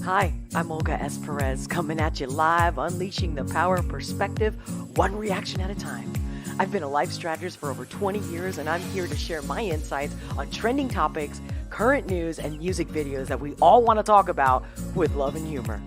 Hi, I'm Olga S. Pérez, coming at you live, unleashing the power of perspective, one reaction at a time. I've been a life strategist for over 20 years, and I'm here to share my insights on trending topics, current news, and music videos that we all want to talk about with love and humor.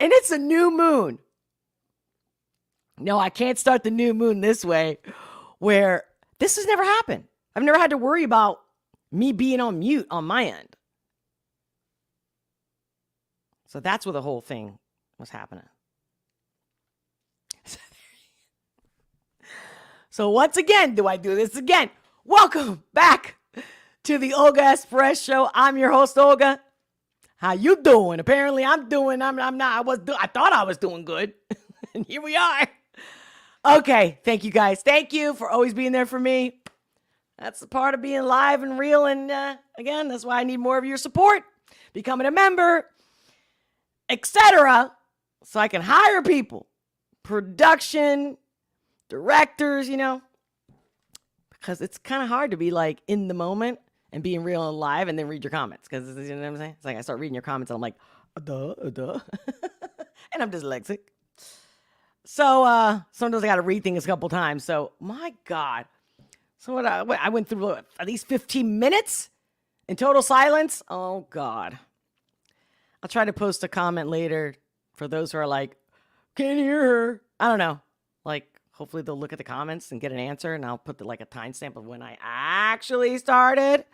And it's a new moon. No, I can't start the new moon this way where this has never happened. I've never had to worry about me being on mute on my end. So that's where the whole thing was happening. So once again, do I do this again? Welcome back to the Olga S Pérez Show. I'm your host, Olga. How you doing? Apparently I'm not, I thought I was doing good. And here we are. Okay, thank you guys. Thank you for always being there for me. That's the part of being live and real. And again, that's why I need more of your support. Becoming a member, etc. So I can hire people. Production, directors, because it's kind of hard to be like in the moment and being real and live and then read your comments. Because you know what I'm saying? It's like I start reading your comments and I'm like, duh. And I'm dyslexic. So sometimes I got to read things a couple times. So my God. So I went through at least 15 minutes in total silence. Oh God. I'll try to post a comment later for those who are like, can't hear her. I don't know. Like, hopefully they'll look at the comments and get an answer, and I'll put a timestamp of when I actually started.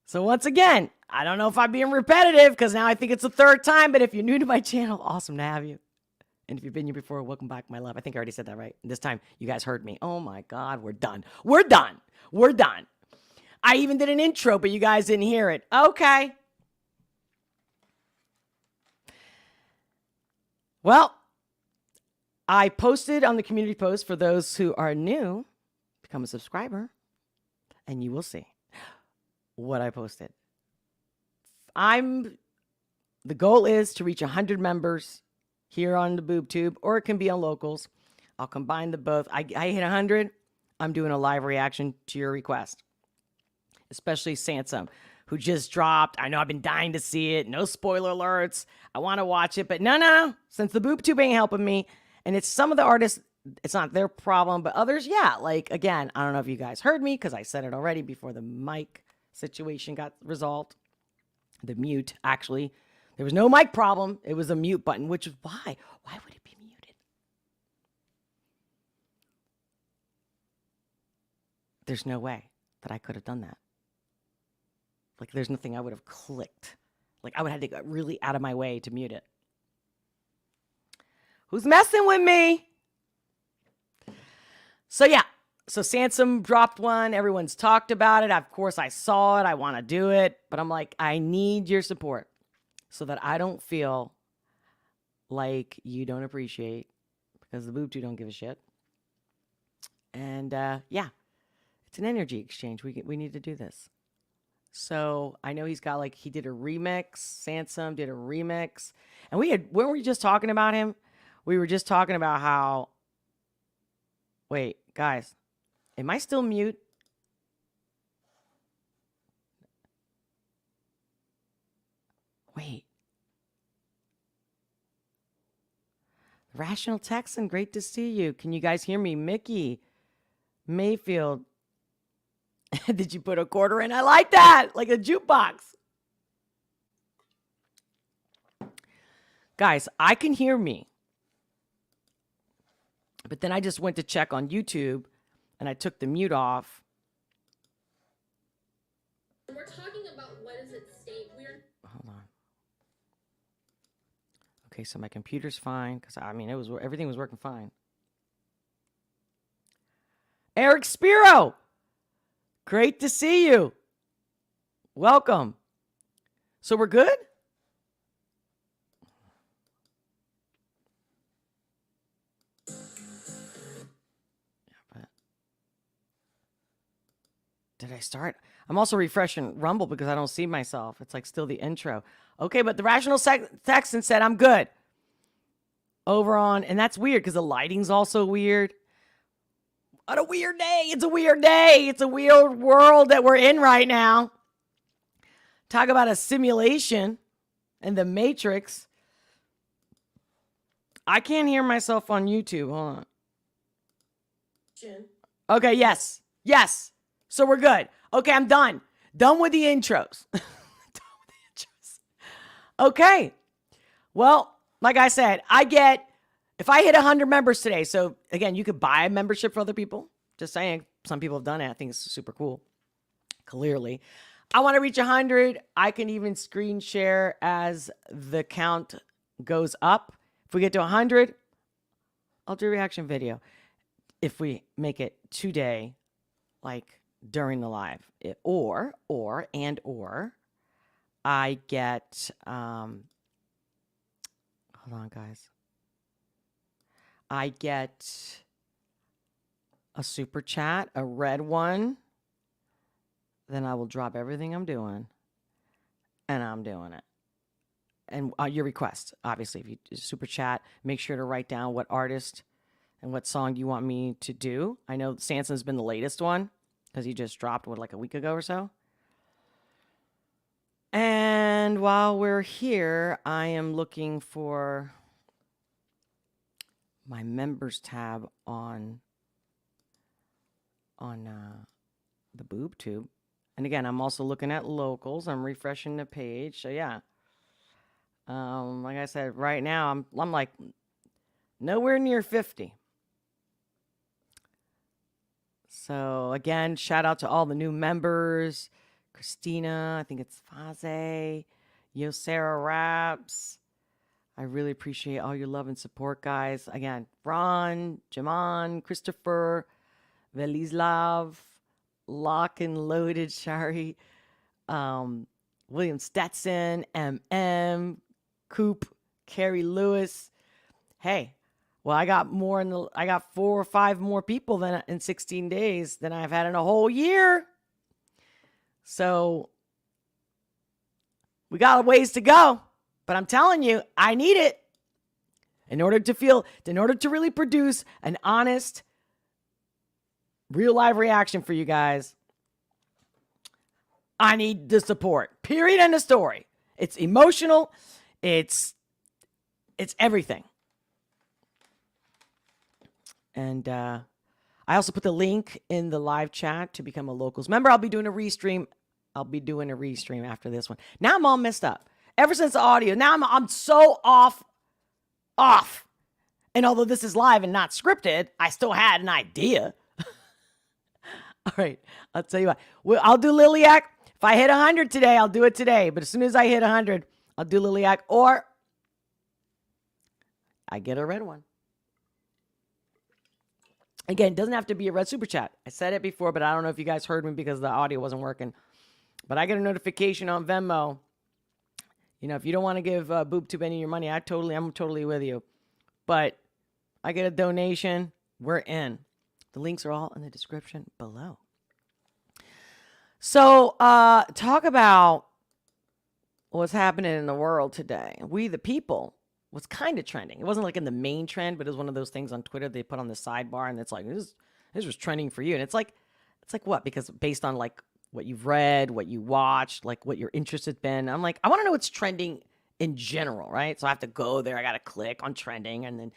So once again, I don't know if I'm being repetitive because now I think it's the third time, but if you're new to my channel, awesome to have you. And if you've been here before, welcome back, my love. I think I already said that right. This time, you guys heard me. Oh my God, we're done. We're done. We're done. I even did an intro, but you guys didn't hear it. Okay. Well, I posted on the community post for those who are new, become a subscriber, and you will see what I posted. The goal is to reach 100 members here on the Boob Tube, or it can be on locals. I'll combine the both. I hit 100. I'm doing a live reaction to your request, especially Sansom, who just dropped. I know I've been dying to see it. No spoiler alerts. I want to watch it, but no. Since the Boob Tube ain't helping me, and it's some of the artists, it's not their problem, but others, yeah. Like, again, I don't know if you guys heard me because I said it already before the mic situation got resolved. The mute, actually. There was no mic problem. It was a mute button, which is why. Why would it be muted? There's no way that I could have done that. Like, there's nothing I would have clicked. Like, I would have to go really out of my way to mute it. Who's messing with me? So, yeah. So, Sansom dropped one. Everyone's talked about it. Of course, I saw it. I want to do it. But I'm like, I need your support so that I don't feel like you don't appreciate, because the Boob Tube don't give a shit. And, yeah. It's an energy exchange. We need to do this. So I know he's got he did a remix. Sansom did a remix. And when were we just talking about him? We were just talking about how, wait, guys, am I still mute? Wait. Rational Texan, great to see you. Can you guys hear me? Mickey, Mayfield. Did you put a quarter in? I like that. Like a jukebox. Guys, I can hear me. But then I just went to check on YouTube and I took the mute off. We're talking about what is at stake. Hold on. Okay, so my computer's fine because everything was working fine. Eric Spiro. Great to see you. Welcome. So we're good? Did I start? I'm also refreshing Rumble because I don't see myself. It's still the intro. Okay, but the Rational Texan said I'm good. Over on, and that's weird because the lighting's also weird. What a weird day. It's a weird day. It's a weird world that we're in right now. Talk about a simulation and the Matrix. I can't hear myself on YouTube. Hold on. Okay, yes. Yes. So we're good. Okay, I'm done. Done with the intros. Okay. Well, like I said, if I hit 100 members today, so again, you could buy a membership for other people. Just saying, some people have done it. I think it's super cool. Clearly. I want to reach 100. I can even screen share as the count goes up. If we get to 100, I'll do a reaction video. If we make it today, like during the live, or I get, hold on, guys. I get a super chat, a red one. Then I will drop everything I'm doing, and I'm doing it. And your request, obviously, if you super chat, make sure to write down what artist and what song you want me to do. I know Sanson's been the latest one because he just dropped like a week ago or so. And while we're here, I am looking for my members tab on the boob tube. And again, I'm also looking at locals. I'm refreshing the page. So yeah. Like I said, right now I'm like nowhere near 50. So again, shout out to all the new members. Christina, I think it's Faze, Yosera Raps. I really appreciate all your love and support, guys. Again, Ron, Jaman, Christopher, Velislav, Lock and Loaded, Shari, William Stetson, MM, Coop, Carrie Lewis. Hey, well, I got 4 or 5 more people than in 16 days than I've had in a whole year. So we got a ways to go, but I'm telling you, I need it in order to really produce an honest, real live reaction for you guys. I need the support. Period. End of story. It's emotional. It's everything. And I also put the link in the live chat to become a Locals member. I'll be doing a restream. After this one. Now I'm all messed up. Ever since the audio, now I'm so off. And although this is live and not scripted, I still had an idea. All right, I'll tell you what. I'll do Liliac. If I hit 100 today, I'll do it today. But as soon as I hit 100, I'll do Liliac, or I get a red one. Again, it doesn't have to be a red super chat. I said it before, but I don't know if you guys heard me because the audio wasn't working. But I get a notification on Venmo. You know, if you don't want to give BoobTube any of your money, I'm totally with you. But I get a donation. We're in. The links are all in the description below. So, talk about what's happening in the world today. We the People was kind of trending. It wasn't like in the main trend, but it was one of those things on Twitter they put on the sidebar, and it's like this was trending for you. And it's like what? Because based on like what you've read, what you watched, like what your interest has been. I'm like, I want to know what's trending in general, right? So I have to go there. I got to click on trending, and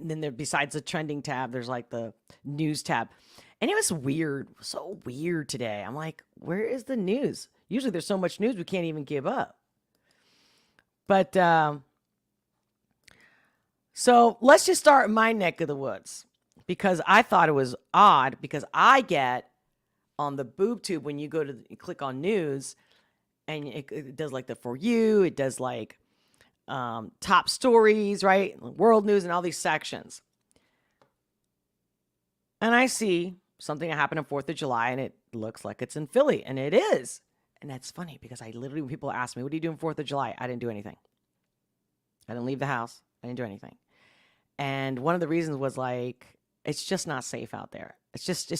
then there, besides the trending tab, there's like the news tab. And it was weird, so weird today. I'm like, where is the news? Usually there's so much news we can't even give up. But so let's just start in my neck of the woods, because I thought it was odd, because I get on the BoobTube when you click on news, and it does like the For You, it does like top stories, right? World news and all these sections. And I see something that happened on 4th of July, and it looks like it's in Philly, and it is. And that's funny, because I literally, when people ask me, what are you doing 4th of July? I didn't do anything. I didn't leave the house. I didn't do anything. And one of the reasons was like, it's just not safe out there. It's just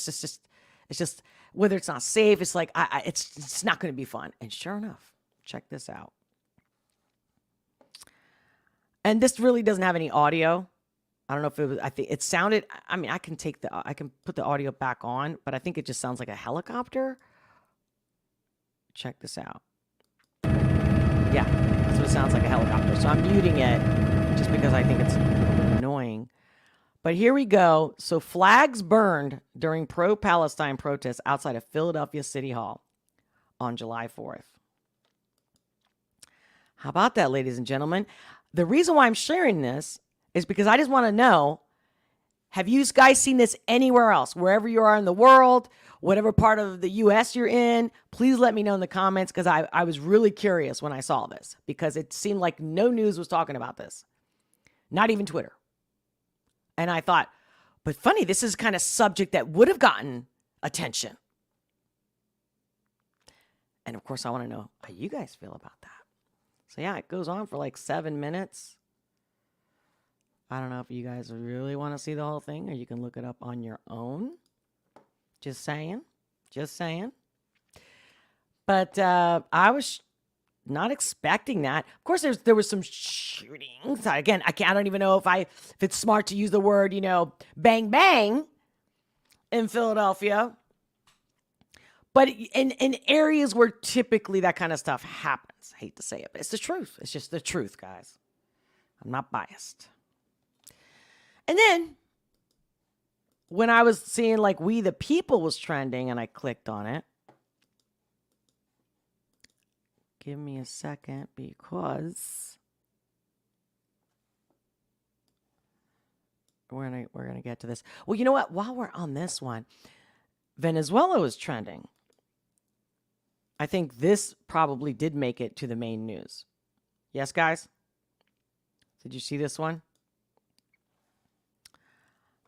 whether it's not safe, it's like, it's not going to be fun. And sure enough, check this out. And this really doesn't have any audio. I don't know if it was, I think it sounded, I mean, I can put the audio back on, but I think it just sounds like a helicopter. Check this out. Yeah, that's what it sounds like, a helicopter. So I'm muting it just because I think it's annoying. But here we go. So flags burned during pro-Palestine protests outside of Philadelphia City Hall on July 4th. How about that, ladies and gentlemen? The reason why I'm sharing this is because I just want to know, have you guys seen this anywhere else? Wherever you are in the world, whatever part of the US you're in, please let me know in the comments, because I was really curious when I saw this, because it seemed like no news was talking about this. Not even Twitter. And I thought, but funny, this is kind of subject that would have gotten attention. And of course, I want to know how you guys feel about that. So yeah, it goes on for like 7 minutes. I don't know if you guys really want to see the whole thing, or you can look it up on your own. Just saying. Just saying. But I was not expecting that. Of course, there was some shootings. Again, I don't even know if it's smart to use the word, bang bang in Philadelphia. But in areas where typically that kind of stuff happens. I hate to say it, but it's the truth. It's just the truth, guys. I'm not biased. And then when I was seeing like We the People was trending and I clicked on it. Give me a second, because we're gonna get to this. Well, you know what? While we're on this one, Venezuela was trending. I think this probably did make it to the main news. Yes, guys? Did you see this one?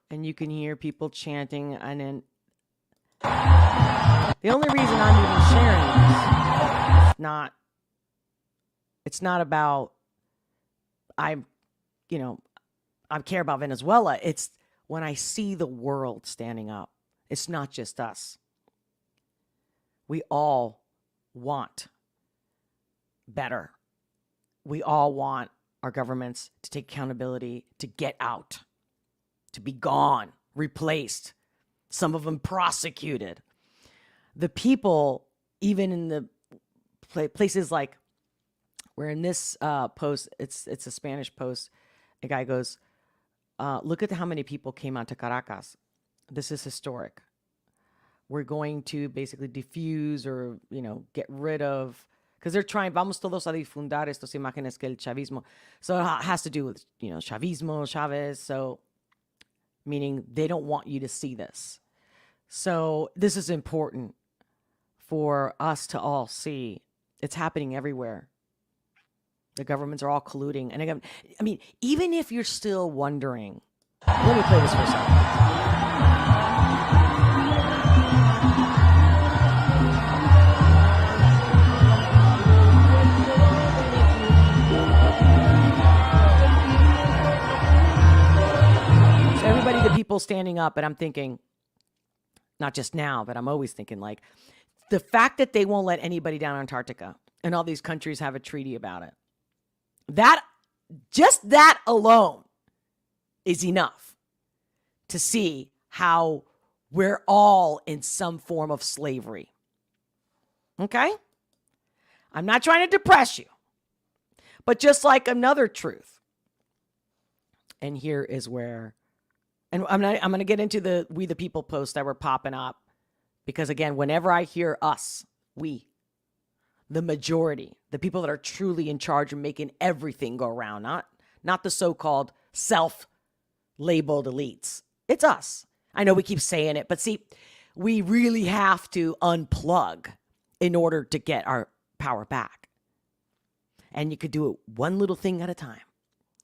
And you can hear people chanting, and then the only reason I'm even sharing this, it's not about I care about Venezuela. It's when I see the world standing up. It's not just us. We all want better. We all want our governments to take accountability, to get out, to be gone, replaced, some of them prosecuted. The people, even in the places like, where in this post, it's a Spanish post, a guy goes, look at how many people came out to Caracas. This is historic. We're going to basically diffuse or, get rid of, because they're trying, vamos todos a difundar estos imágenes que el chavismo. So it has to do with, chavismo, Chavez. So, meaning they don't want you to see this. So this is important for us to all see. It's happening everywhere. The governments are all colluding. And again, I mean, even if you're still wondering, let me play this for a second. The people standing up, and I'm thinking, not just now, but I'm always thinking, like, the fact that they won't let anybody down Antarctica and all these countries have a treaty about it, just that alone is enough to see how we're all in some form of slavery. Okay? I'm not trying to depress you, but just like another truth. And here is where, and I'm going to get into the We the People posts that were popping up, because again, whenever I hear us, we, the majority, the people that are truly in charge of making everything go around, not the so-called self-labeled elites. It's us. I know we keep saying it, but see, we really have to unplug in order to get our power back. And you could do it one little thing at a time.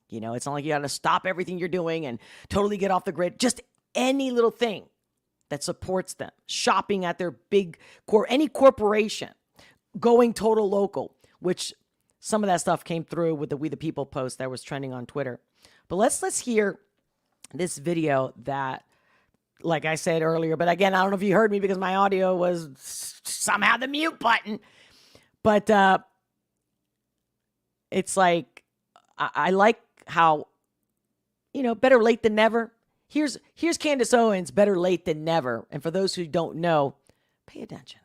It's not like you got to stop everything you're doing and totally get off the grid. Just any little thing that supports them. Shopping at their big any corporation. Going total local, which some of that stuff came through with the We the People post that was trending on Twitter. But let's hear this video that, like I said earlier, but again, I don't know if you heard me because my audio was somehow the mute button. But it's like, I like how, better late than never. Here's Candace Owens, better late than never. And for those who don't know, pay attention.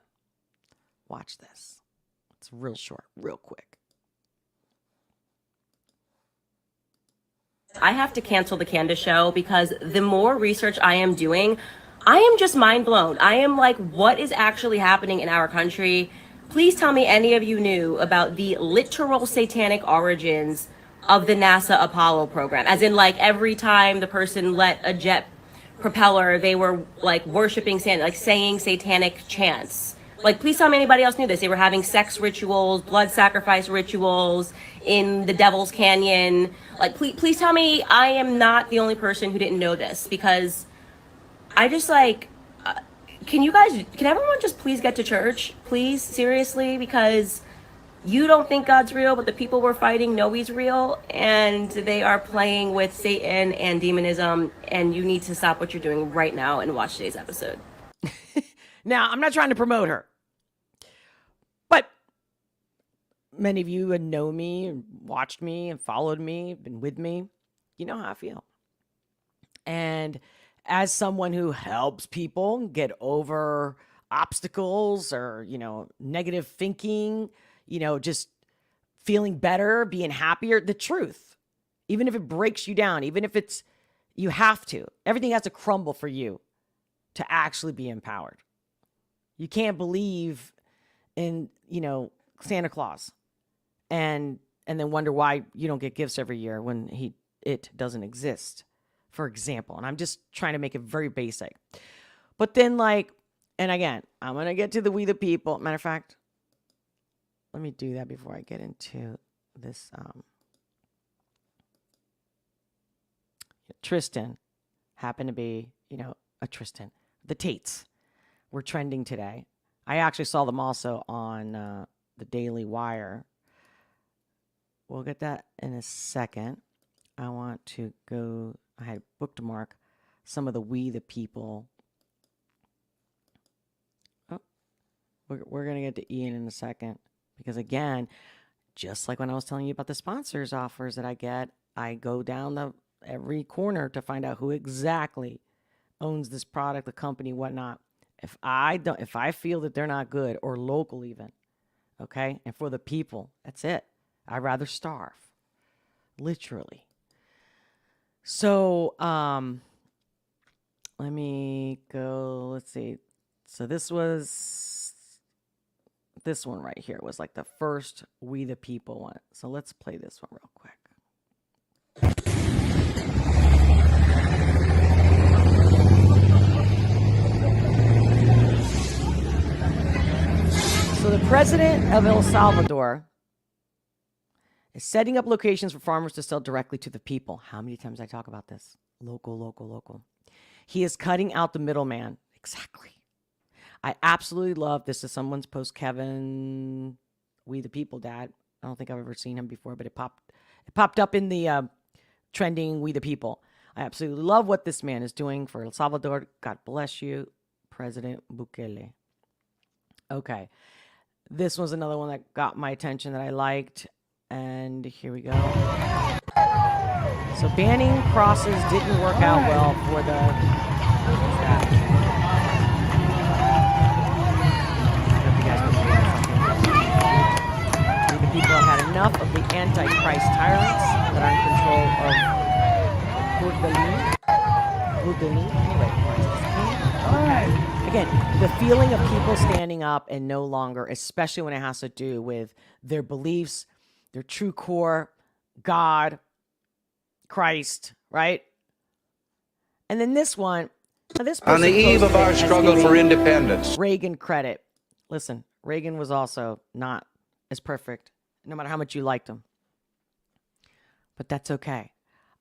Watch this. It's real short, real quick. I have to cancel the Candace show because the more research I am doing, I am just mind blown. I am like, what is actually happening in our country? Please tell me any of you knew about the literal satanic origins of the NASA Apollo program. As in, like, every time the person let a jet propeller, they were like worshiping like saying satanic chants. Like, please tell me anybody else knew this. They were having sex rituals, blood sacrifice rituals in the Devil's Canyon. Like, please tell me I am not the only person who didn't know this, because I just like, can everyone just please get to church? Please, seriously, because you don't think God's real, but the people we're fighting know he's real, and they are playing with Satan and demonism, and you need to stop what you're doing right now and watch today's episode. Now, I'm not trying to promote her, but many of you know me and watched me and followed me, been with me. You know how I feel. And as someone who helps people get over obstacles or, negative thinking, just feeling better, being happier, the truth, even if it breaks you down, even if you have to, everything has to crumble for you to actually be empowered. You can't believe in, Santa Claus and then wonder why you don't get gifts every year when it doesn't exist, for example. And I'm just trying to make it very basic. But then and again, I'm going to get to the We the People. Matter of fact, let me do that before I get into this. Tristan happened to be, a Tristan. The Tates were trending today. I actually saw them also on the Daily Wire. We'll get that in a second. I want to go, I had bookmark some of the We the People. Oh, we're going to get to Ian in a second. Because again, just like when I was telling you about the sponsors offers that I get, I go down every corner to find out who exactly owns this product, the company, whatnot. If I feel that they're not good, or local even, okay, and for the people, that's it. I'd rather starve, literally. So, let me go. Let's see. So this one right here was like the first We the People one. So let's play this one real quick. So the president of El Salvador is setting up locations for farmers to sell directly to the people. How many times I talk about this? Local, local, local. He is cutting out the middleman. Exactly. I absolutely love this. Is someone's post, Kevin, We the People dad. I don't think I've ever seen him before, but it popped up in the trending We the People. I absolutely love what this man is doing for El Salvador. God bless you, President Bukele. Okay. This was another one that got my attention that I liked. And here we go. So banning crosses didn't work out well for the... People have had enough of the Antichrist tyrants that are in control of Anyway, again, the feeling of people standing up and no longer, especially when it has to do with their beliefs, their true core, God, Christ, right? And then this one, this person on the eve of our struggle for independence, Reagan credit. Listen, Reagan was also not as perfect, no matter how much you liked him. But that's okay.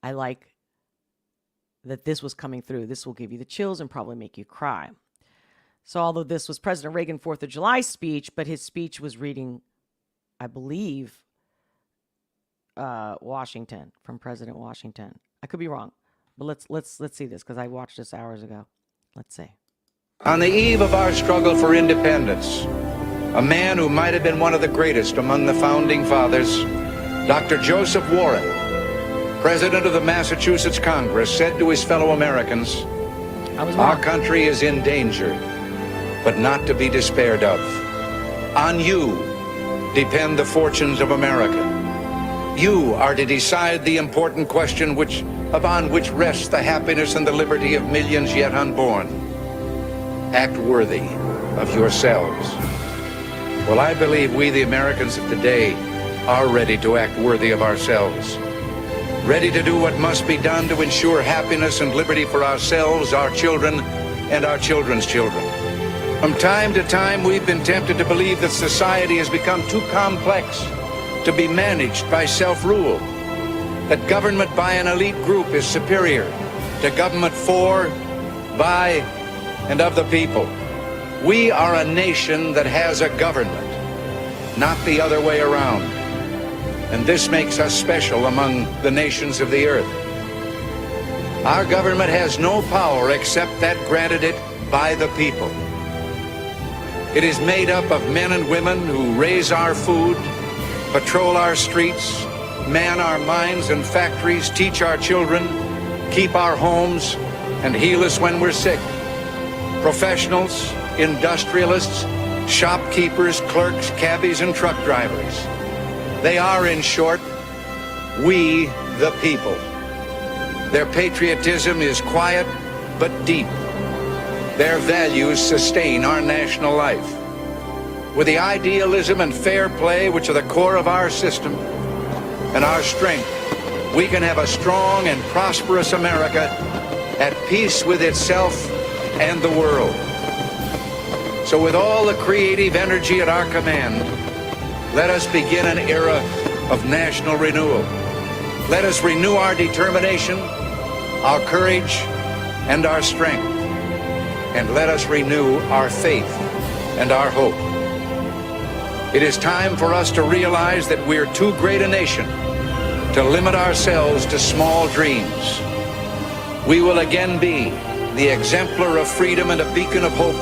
I like that this was coming through. This will give you the chills and probably make you cry. So although this was President Reagan's 4th of July speech, but his speech was reading, I believe, Washington, from President Washington. I could be wrong, but let's see this, because I watched this hours ago. Let's see. On the eve of our struggle for independence, a man who might have been one of the greatest among the founding fathers, Dr. Joseph Warren, president of the Massachusetts Congress, said to his fellow Americans, "Our country is in danger, but not to be despaired of. On you depend the fortunes of America. You are to decide the important question upon which rests the happiness and the liberty of millions yet unborn. Act worthy of yourselves." Well, I believe we, the Americans of today, are ready to act worthy of ourselves. ready to do what must be done to ensure happiness and liberty for ourselves, our children, and our children's children. From time to time, we've been tempted to believe that society has become too complex to be managed by self-rule, that government by an elite group is superior to government for, by, and of the people. We are a nation that has a government, not the other way around. And this makes us special among the nations of the earth. Our government has no power except that granted it by the people. It is made up of men and women who raise our food, patrol our streets, man our mines and factories, teach our children, keep our homes, and heal us when we're sick. Professionals, industrialists, shopkeepers, clerks, cabbies, and truck drivers. They are, in short, we the people. Their patriotism is quiet but deep. Their values sustain our national life. With the idealism and fair play which are the core of our system and our strength, we can have a strong and prosperous America at peace with itself and the world. So with all the creative energy at our command, let us begin an era of national renewal. Let us renew our determination, our courage, and our strength. And let us renew our faith and our hope. It is time for us to realize that we're too great a nation to limit ourselves to small dreams. We will again be the exemplar of freedom and a beacon of hope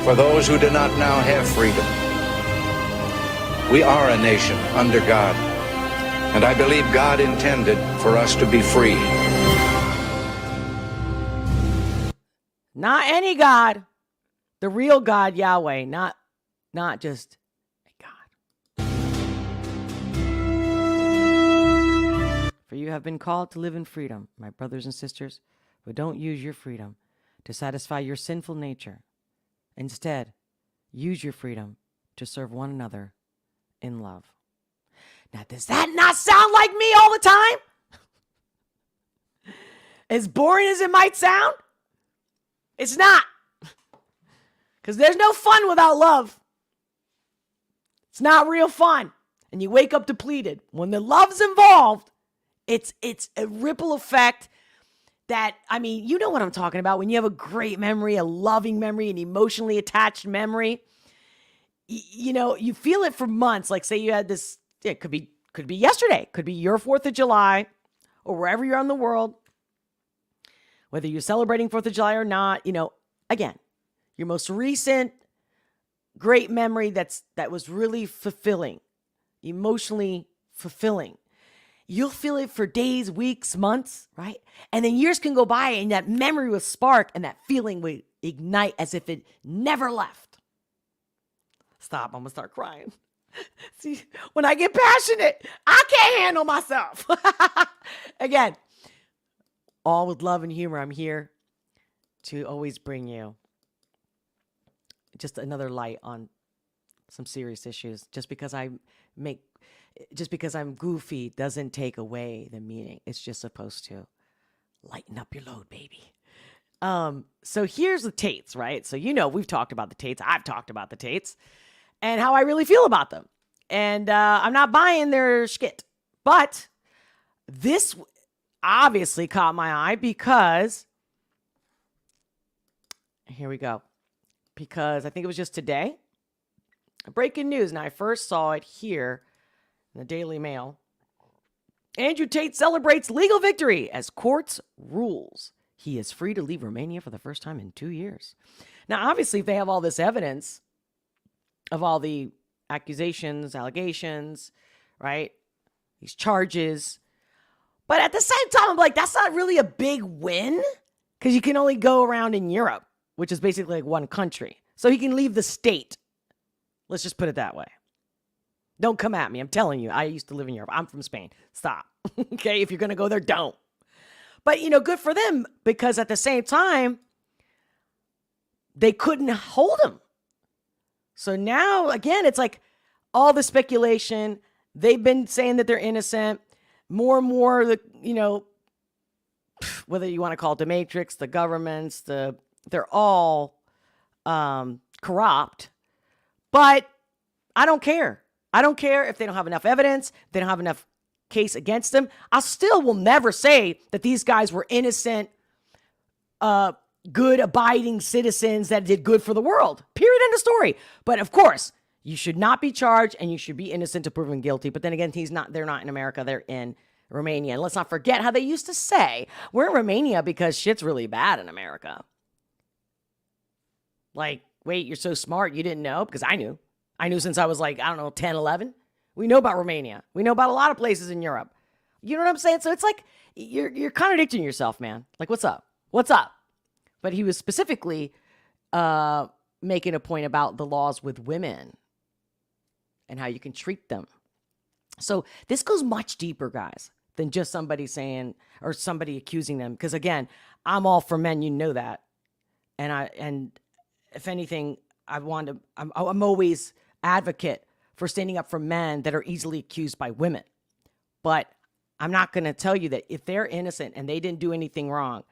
for those who do not now have freedom. We are a nation under God, and I believe God intended for us to be free. Not any God, the real God, Yahweh, not just a God. For you have been called to live in freedom, my brothers and sisters, but don't use your freedom to satisfy your sinful nature. Instead, use your freedom to serve one another in love. Now, does that not sound like me all the time? As boring as it might sound, it's not. Because there's no fun without love. It's not real fun. And you wake up depleted. When the love's involved, it's a ripple effect that, I mean, you know what I'm talking about. When you have a great memory, a loving memory, an emotionally attached memory, you know, you feel it for months. Like say you had this, it could be yesterday, could be your 4th of July or wherever you're in the world, whether you're celebrating 4th of July or not, you know, again, your most recent great memory that was really fulfilling, emotionally fulfilling. You'll feel it for days, weeks, months, right? And then years can go by and that memory will spark and that feeling will ignite as if it never left. Stop, I'm gonna start crying. See, when I get passionate, I can't handle myself. Again, all with love and humor. I'm here to always bring you just another light on some serious issues. Just because I'm goofy doesn't take away the meaning. It's just supposed to lighten up your load, baby. So here's the Tates, right? So, you know, we've talked about the Tates. I've talked about the Tates and how I really feel about them. And I'm not buying their shit. But this obviously caught my eye because, here we go. Because I think it was just today. Breaking news. Now, I first saw it here in the Daily Mail. Andrew Tate celebrates legal victory as courts rules he is free to leave Romania for the first time in 2 years. Now, obviously, if they have all this evidence of all the accusations, allegations, right? These charges. But at the same time, I'm like, that's not really a big win because you can only go around in Europe, which is basically like one country. So he can leave the state. Let's just put it that way. Don't come at me. I'm telling you, I used to live in Europe. I'm from Spain. Stop. Okay, if you're going to go there, don't. But, you know, good for them because at the same time, they couldn't hold him. So now, again, it's like all the speculation. They've been saying that they're innocent. more and more, whether you want to call it the matrix, the governments, they're all corrupt. But I don't care. I don't care if they don't have enough evidence, they don't have enough case against them. I still will never say that these guys were innocent, good, abiding citizens that did good for the world. Period. End of story. But of course, you should not be charged and you should be innocent to proven guilty. But then again, they're not in America. They're in Romania. And let's not forget how they used to say, we're in Romania because shit's really bad in America. Like, wait, you're so smart. You didn't know? Because I knew. I knew since I was 10, 11. We know about Romania. We know about a lot of places in Europe. You know what I'm saying? So it's like, you're contradicting yourself, man. Like, what's up? What's up? But he was specifically making a point about the laws with women and how you can treat them. So this goes much deeper, guys, than just somebody saying or somebody accusing them. Because again, I'm all for men. You know that. And if anything, I'm always advocate for standing up for men that are easily accused by women. But I'm not going to tell you that if they're innocent and they didn't do anything wrong,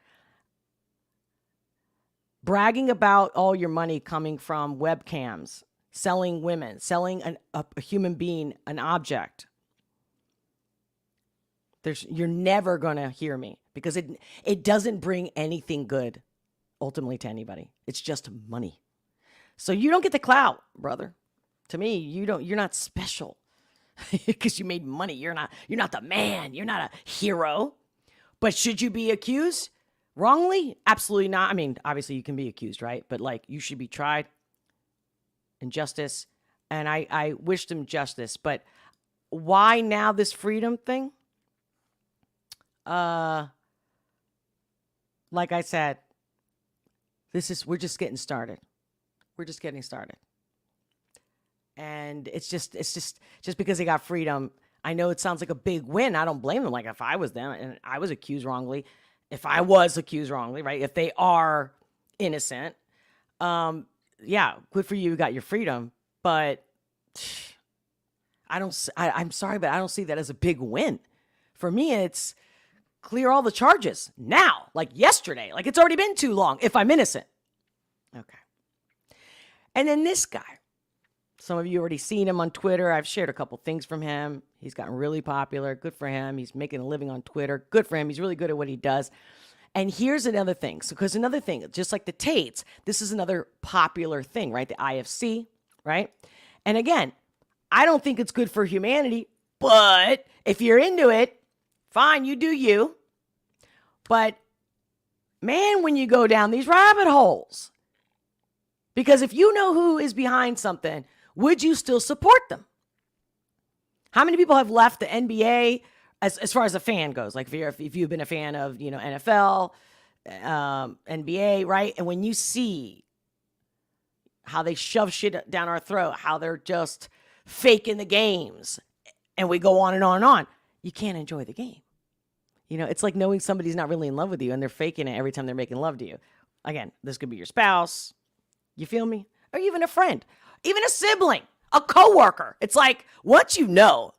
bragging about all your money coming from webcams, selling women, selling a human being, an object, you're never going to hear me because it doesn't bring anything good ultimately to anybody. It's just money. So you don't get the clout, brother. To me, you're not special because you made money. You're not the man. You're not a hero. But should you be accused wrongly? Absolutely not. I mean, obviously you can be accused, right? But you should be tried in justice. And I wished him justice. But why now this freedom thing? Like I said, we're just getting started. We're just getting started. And it's just because they got freedom. I know it sounds like a big win. I don't blame them. Like if I was them and I was accused wrongly, right? If they are innocent, yeah, good for you. You got your freedom. But I'm sorry, but I don't see that as a big win. For me, it's clear all the charges now, like yesterday. Like it's already been too long if I'm innocent. Okay. And then this guy. Some of you already seen him on Twitter. I've shared a couple things from him. He's gotten really popular. Good for him. He's making a living on Twitter. Good for him. He's really good at what he does. And here's another thing. Just like the Tates, this is another popular thing, right? The IFC, right? And again, I don't think it's good for humanity, but if you're into it, fine, you do you. But man, when you go down these rabbit holes, because if you know who is behind something, would you still support them? How many people have left the NBA as far as a fan goes? Like if you've been a fan of, NFL, NBA, right? And when you see how they shove shit down our throat, how they're just faking the games, and we go on and on and on, you can't enjoy the game. It's like knowing somebody's not really in love with you and they're faking it every time they're making love to you. Again, this could be your spouse. You feel me? Or even a friend, even a sibling, a coworker. It's like, once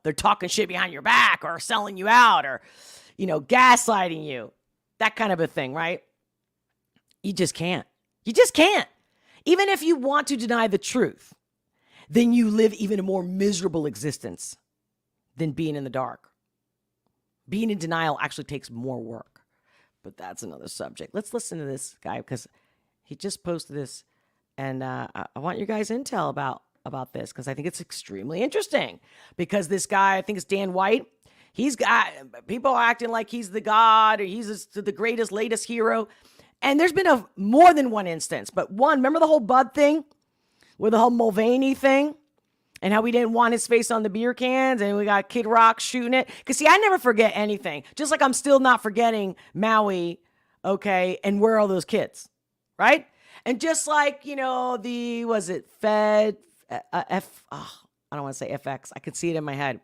they're talking shit behind your back or selling you out or, gaslighting you, that kind of a thing, right? You just can't. You just can't. Even if you want to deny the truth, then you live even a more miserable existence than being in the dark. Being in denial actually takes more work. But that's another subject. Let's listen to this guy because he just posted this. And I want your guys' intel about this because I think it's extremely interesting. Because this guy, I think it's Dan White, he's got people acting like he's the god or he's the greatest, latest hero. And there's been more than one instance. But remember the whole Bud thing? With the whole Mulvaney thing? And how we didn't want his face on the beer cans and we got Kid Rock shooting it. Because see, I never forget anything. Just like I'm still not forgetting Maui, okay, and where are all those kids, right? And just like, Fed, I don't want to say FX. I could see it in my head.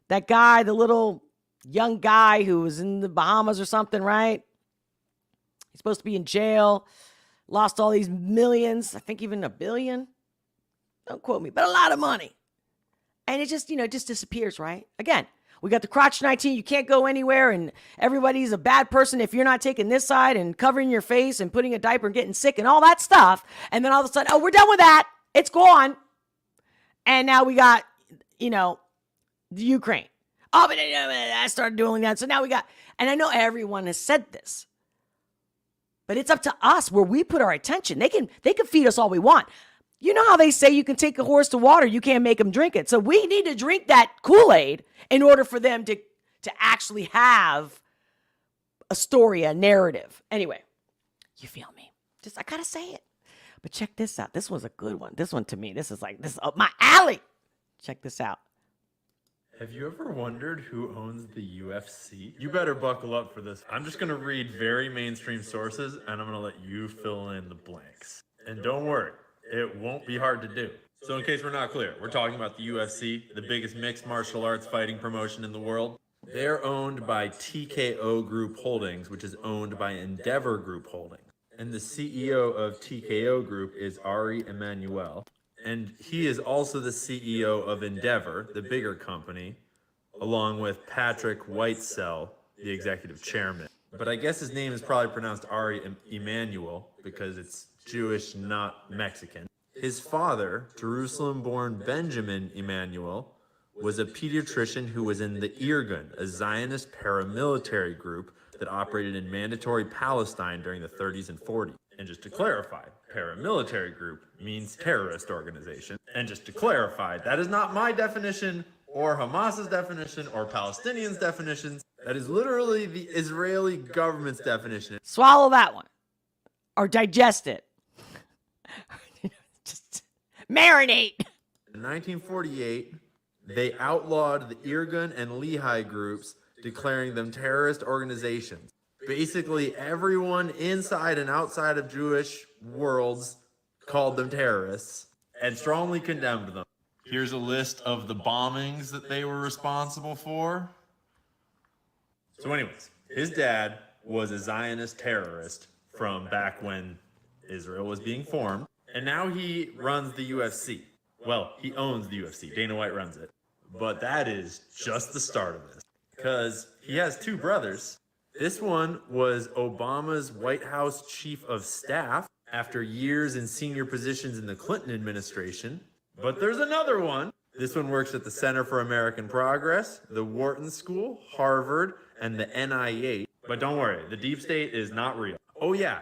That guy, the little young guy who was in the Bahamas or something, right? He's supposed to be in jail. Lost all these millions. I think even $1 billion. Don't quote me, but a lot of money. And it just, just disappears, right? Again, We got the crotch 19. You can't go anywhere, and everybody's a bad person if you're not taking this side and covering your face and putting a diaper and getting sick and all that stuff. And then all of a sudden, oh, we're done with that. It's gone. And now we got, the Ukraine. Oh, but I started doing that. So now we got, and I know everyone has said this, but it's up to us where we put our attention. They can feed us all we want. You know how they say you can take a horse to water, you can't make them drink it. So we need to drink that Kool-Aid in order for them to actually have a story, a narrative. Anyway, you feel me? I gotta say it. But check this out. This was a good one. This one to me, this is up my alley. Check this out. Have you ever wondered who owns the UFC? You better buckle up for this. I'm just going to read very mainstream sources, and I'm going to let you fill in the blanks. And don't worry, it won't be hard to do. So in case we're not clear, we're talking about the UFC, the biggest mixed martial arts fighting promotion in the world. They're owned by TKO Group Holdings, which is owned by Endeavor Group Holdings. And the CEO of TKO Group is Ari Emanuel. And he is also the CEO of Endeavor, the bigger company, along with Patrick Whitesell, the executive chairman. But I guess his name is probably pronounced Ari Emanuel because it's Jewish, not Mexican. His father, Jerusalem-born Benjamin Emanuel, was a pediatrician who was in the Irgun, a Zionist paramilitary group that operated in mandatory Palestine during the 30s and 40s. And just to clarify, paramilitary group means terrorist organization. And just to clarify, that is not my definition or Hamas's definition or Palestinians' definitions. That is literally the Israeli government's definition. Swallow that one. Or digest it. Just marinate. In 1948, they outlawed the Irgun and Lehi groups, declaring them terrorist organizations. Basically, everyone inside and outside of Jewish worlds called them terrorists and strongly condemned them. Here's a list of the bombings that they were responsible for. So anyways, his dad was a Zionist terrorist from back when Israel was being formed. And now he runs the UFC. Well, he owns the UFC. Dana White runs it. But that is just the start of this. Because he has two brothers. This one was Obama's White House chief of staff after years in senior positions in the Clinton administration. But there's another one. This one works at the Center for American Progress, the Wharton School, Harvard, and the NIH. But don't worry, the deep state is not real. Oh yeah,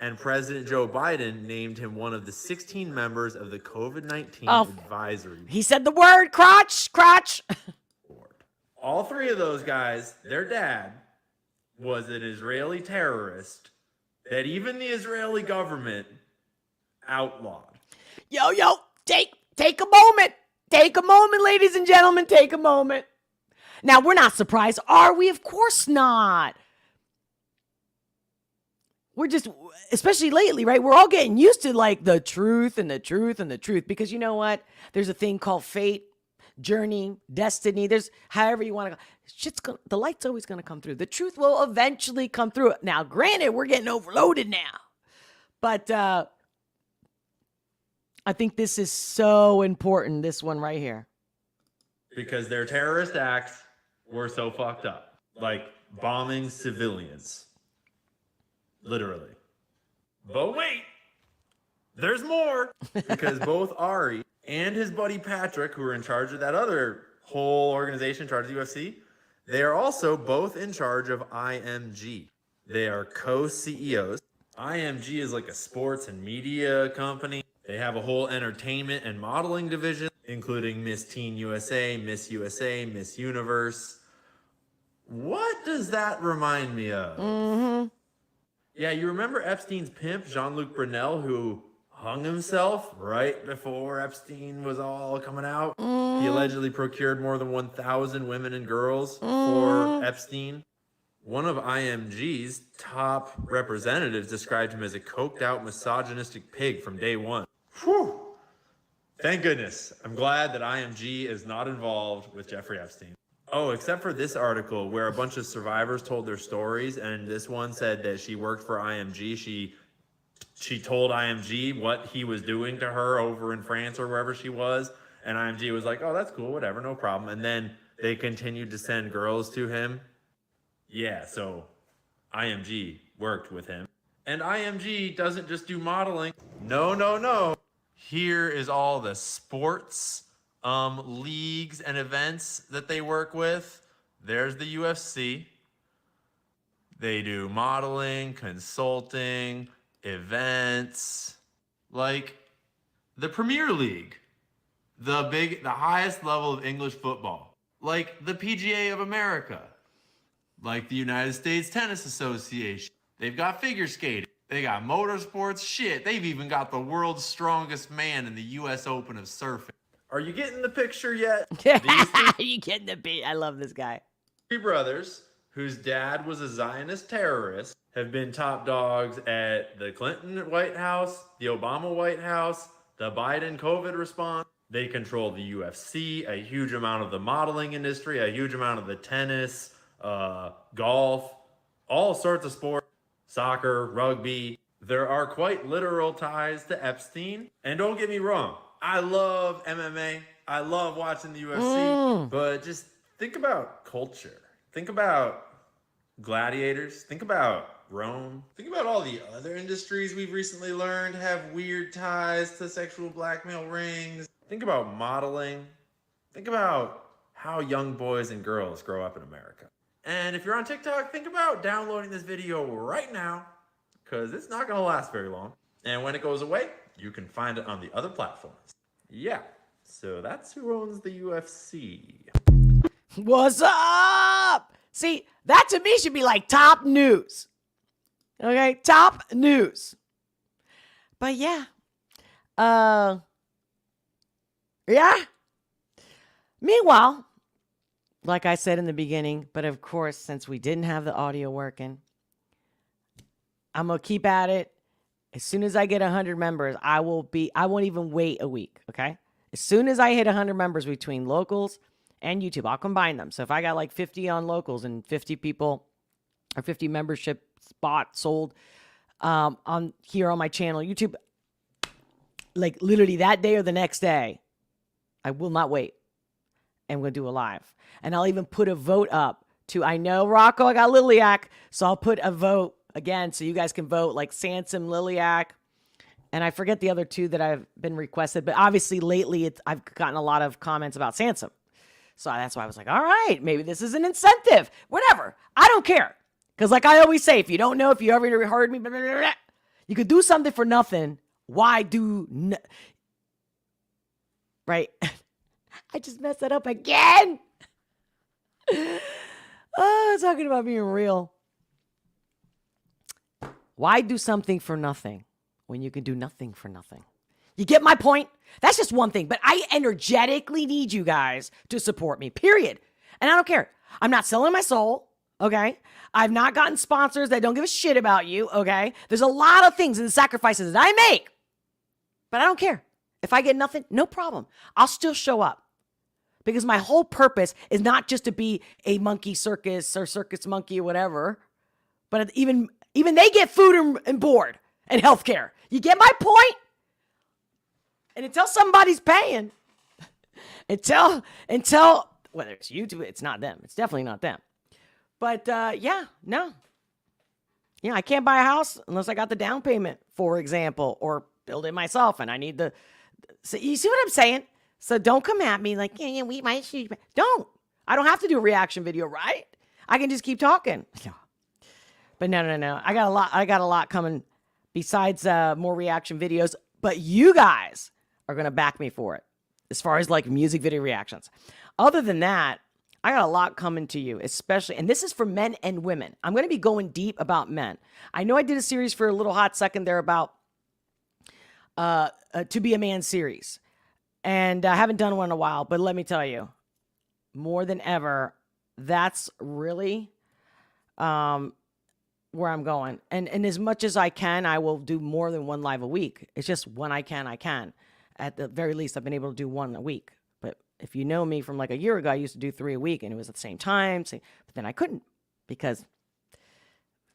and President Joe Biden named him one of the 16 members of the COVID-19 advisory board. He said the word, crotch. All three of those guys, their dad was an Israeli terrorist that even the Israeli government outlawed. Yo, take a moment. Take a moment, ladies and gentlemen. Take a moment. Now, we're not surprised, are we? Of course not. We're just, especially lately, right? We're all getting used to like the truth and the truth and the truth. Because you know what? There's a thing called fate, journey, destiny. There's however you want to go. The light's always going to come through. The truth will eventually come through. Now, granted, we're getting overloaded now. But I think this is so important, this one right here. Because their terrorist acts were so fucked up. Like bombing civilians. Literally. But wait, there's more. Because both Ari and his buddy Patrick, who are in charge of that other whole organization in charge of the UFC, they are also both in charge of IMG. They are co-CEOs. IMG is like a sports and media company. They have a whole entertainment and modeling division, including Miss Teen USA, Miss Universe. What does that remind me of? Mm-hmm. Yeah, you remember Epstein's pimp, Jean-Luc Brunel, who hung himself right before Epstein was all coming out? He allegedly procured more than 1,000 women and girls for Epstein. One of IMG's top representatives described him as a coked-out, misogynistic pig from day one. Whew. Thank goodness. I'm glad that IMG is not involved with Jeffrey Epstein. Oh, except for this article where a bunch of survivors told their stories, and this one said that she worked for IMG. She told IMG what he was doing to her over in France or wherever she was, and IMG was like, oh, that's cool, whatever, no problem. And then they continued to send girls to him. Yeah, so IMG worked with him. And IMG doesn't just do modeling. No, no, no. Here is all the sports leagues and events that they work with. There's the UFC. They do modeling, consulting, events, like the Premier League, the highest level of English football, like the PGA of America, like the United States Tennis Association. They've got figure skating. They got motorsports. Shit, they've even got the world's strongest man in the U.S. Open of surfing. Are you getting the picture yet? You getting the beat? I love this guy. Three brothers, whose dad was a Zionist terrorist, have been top dogs at the Clinton White House, the Obama White House, the Biden COVID response. They control the UFC, a huge amount of the modeling industry, a huge amount of the tennis, golf, all sorts of sports, soccer, rugby. There are quite literal ties to Epstein. And don't get me wrong, I love MMA. I love watching the UFC, but just think about culture. Think about gladiators. Think about Rome. Think about all the other industries we've recently learned have weird ties to sexual blackmail rings. Think about modeling. Think about how young boys and girls grow up in America. And if you're on TikTok, think about downloading this video right now, because it's not going to last very long. And when it goes away, you can find it on the other platforms. Yeah, so that's who owns the UFC. What's up? See, that to me should be like top news. Okay, top news. But yeah. Yeah. Meanwhile, like I said in the beginning, but of course, since we didn't have the audio working, I'm going to keep at it. As soon as I get 100 members, I won't even wait a week, okay? As soon as I hit 100 members between locals and YouTube, I'll combine them. So if I got like 50 on locals and 50 people or 50 membership spots sold on here on my channel, YouTube, like literally that day or the next day, I will not wait. And we're going to do a live. And I'll even put a vote up to, I know, Rocco, I got Liliac, so I'll put a vote again so you guys can vote, like Sansom, Liliac, and I forget the other two that I've been requested, but obviously lately I've gotten a lot of comments about Sansom. So that's why I was like, all right, maybe this is an incentive. Whatever. I don't care. Because like I always say, if you don't know, if you ever heard me, blah, blah, blah, blah, you could do something for nothing. Why do... Right? I just messed that up again. Oh, talking about being real. Why do something for nothing when you can do nothing for nothing? You get my point? That's just one thing, but I energetically need you guys to support me, period. And I don't care. I'm not selling my soul, okay? I've not gotten sponsors that don't give a shit about you, okay? There's a lot of things in the sacrifices that I make, but I don't care. If I get nothing, no problem. I'll still show up. Because my whole purpose is not just to be a monkey circus or circus monkey or whatever, but even they get food and board and healthcare. You get my point? And until somebody's paying, until whether it's YouTube, it's not them. It's definitely not them. But yeah, no. Yeah, I can't buy a house unless I got the down payment, for example, or build it myself. And I need the. So you see what I'm saying? So don't come at me like, yeah, we might shoot. Don't. I don't have to do a reaction video, right? I can just keep talking. But no. I got a lot coming besides more reaction videos. But you guys are going to back me for it as far as like music video reactions. Other than that, I got a lot coming to you, especially, and this is for men and women. I'm going to be going deep about men. I know I did a series for a little hot second there about To Be a Man series. And I haven't done one in a while, but let me tell you, more than ever, that's really where I'm going. And as much as I can, I will do more than one live a week. It's just when I can, I can. At the very least, I've been able to do one a week. But if you know me from like a year ago, I used to do 3 a week, and it was at the same time. But then I couldn't because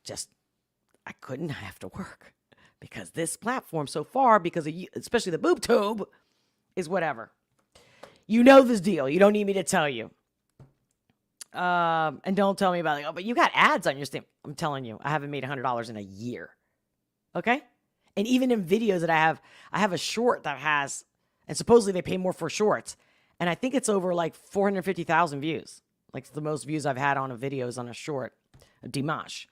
I couldn't have to work. Because this platform so far, because of you, especially the boob tube, is whatever. You know this deal. You don't need me to tell you. And don't tell me about like, oh, but you got ads on your Steam. I'm telling you, I haven't made $100 in a year. Okay. And even in videos that I have a short that has, and supposedly they pay more for shorts. And I think it's over like 450,000 views. Like the most views I've had on a video is on a short, Dimash.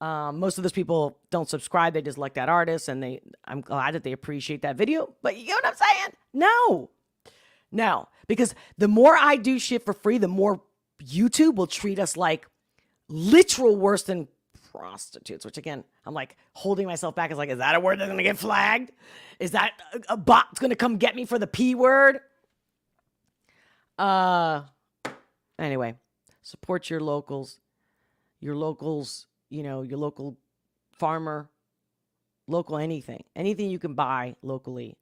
Most of those people don't subscribe. They just like that artist, and I'm glad that they appreciate that video. But you get what I'm saying? No, because the more I do shit for free, the more YouTube will treat us like literal worse than prostitutes, which again, I'm like holding myself back. It's like, is that a word that's going to get flagged? Is that a bot's going to come get me for the P word? Anyway, support your locals, you know, your local farmer, local anything you can buy locally,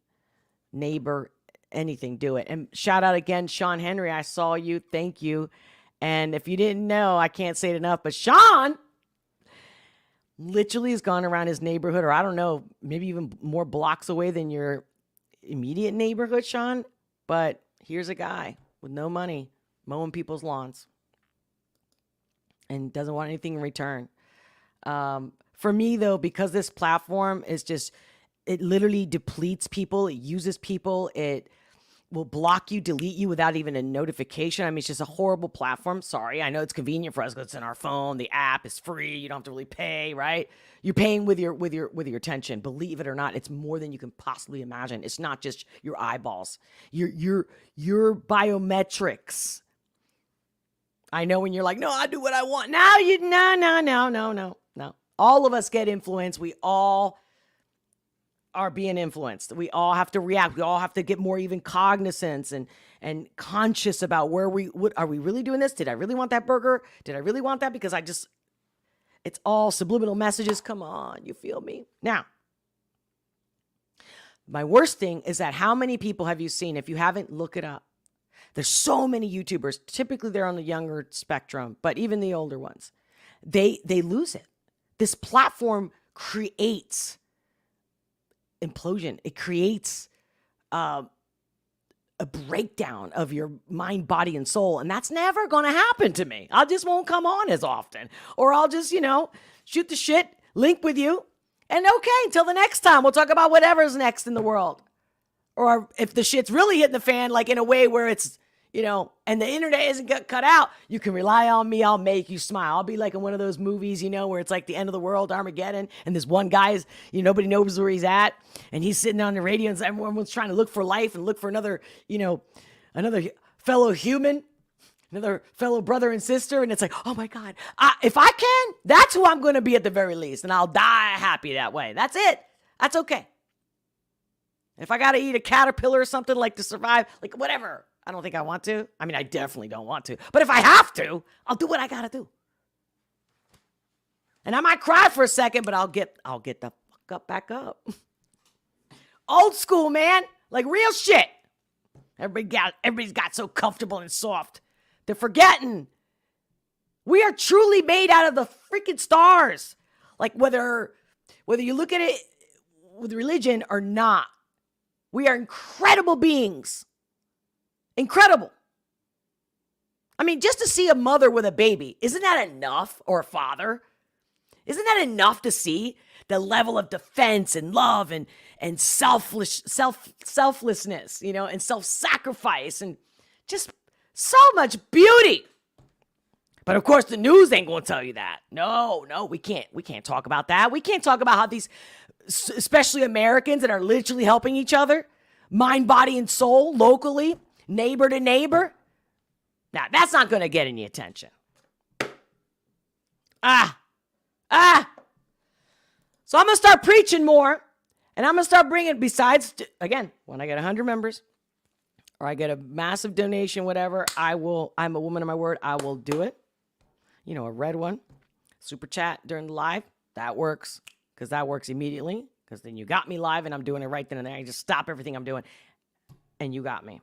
neighbor, anything, do it. And shout out again, Sean Henry. I saw you. Thank you. And if you didn't know, I can't say it enough, but Sean literally has gone around his neighborhood, or I don't know, maybe even more blocks away than your immediate neighborhood, Sean. But here's a guy with no money mowing people's lawns and doesn't want anything in return. For me, though, because this platform is just, it literally depletes people. It uses people. It will block you, delete you without even a notification. I mean, it's just a horrible platform. Sorry. I know it's convenient for us because it's in our phone. The app is free. You don't have to really pay, right? You're paying with your attention. Believe it or not, it's more than you can possibly imagine. It's not just your eyeballs, your biometrics. I know when you're like, no, I do what I want. No. All of us get influenced. We all are being influenced. We all have to react. We all have to get more even cognizance and conscious about where what are we really doing this? Did I really want that burger? Did I really want that? Because it's all subliminal messages. Come on, you feel me? Now, my worst thing is that how many people have you seen? If you haven't, look it up. There's so many YouTubers. Typically, they're on the younger spectrum, but even the older ones, they lose it. This platform creates implosion. It creates a breakdown of your mind, body, and soul, and that's never going to happen to me. I just won't come on as often, or I'll just, shoot the shit, link with you, and okay, until the next time, we'll talk about whatever's next in the world. Or if the shit's really hitting the fan, like in a way where it's, and the internet isn't cut out, you can rely on me. I'll make you smile. I'll be like in one of those movies, where it's like the end of the world, Armageddon, and this one guy is, nobody knows where he's at, and he's sitting on the radio, and everyone's trying to look for life and look for another, another fellow human, another fellow brother and sister, and it's like, oh my God, if I can, that's who I'm going to be at the very least, and I'll die happy that way. That's it. That's okay. If I got to eat a caterpillar or something like to survive, like whatever. I don't think I want to. I mean, I definitely don't want to. But if I have to, I'll do what I got to do. And I might cry for a second, but I'll get the fuck up back up. Old school, man. Like real shit. Everybody's got so comfortable and soft. They're forgetting. We are truly made out of the freaking stars. Like whether you look at it with religion or not, we are incredible beings. Incredible. I mean, just to see a mother with a baby, isn't that enough? Or a father? Isn't that enough to see the level of defense and love and selflessness, and self-sacrifice and just so much beauty. But of course, the news ain't going to tell you that. No, we can't talk about that. We can't talk about how these, especially Americans that are literally helping each other, mind, body, and soul, locally, neighbor to neighbor. Now, that's not going to get any attention. So I'm going to start preaching more, and I'm going to start bringing, besides, again, when I get 100 members, or I get a massive donation, whatever, I'm a woman of my word, I will do it. A red one, super chat during the live, that works, because that works immediately, because then you got me live, and I'm doing it right then and there. I just stop everything I'm doing, and you got me.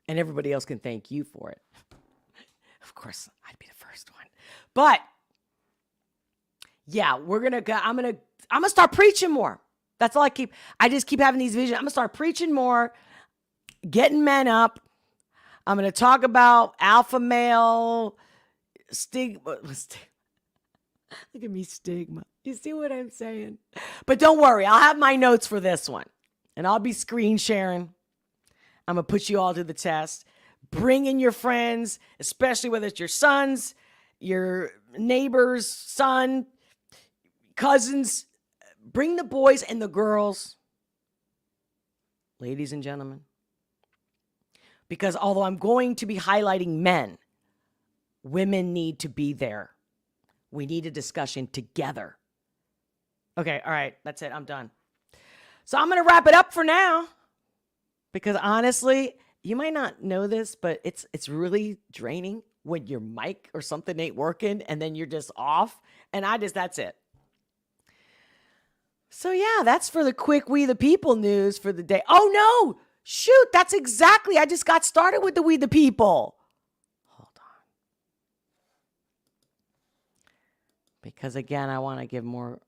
And everybody else can thank you for it. Of course, I'd be the first one. But yeah, I'm gonna start preaching more. That's all I just keep having these visions. I'm gonna start preaching more, getting men up. I'm going to talk about alpha male stigma. Look at me, stigma. You see what I'm saying? But don't worry, I'll have my notes for this one. And I'll be screen sharing. I'm going to put you all to the test. Bring in your friends, especially whether it's your sons, your neighbor's son, cousins. Bring the boys and the girls. Ladies and gentlemen. Because although I'm going to be highlighting men, women need to be there. We need a discussion together. Okay, all right, that's it. I'm done. So I'm going to wrap it up for now. Because honestly, you might not know this, but it's really draining when your mic or something ain't working and then you're just off. And that's it. So yeah, that's for the quick We the People news for the day. Oh no, shoot, that's exactly. I just got started with the We the People. Hold on. Because again, I want to give more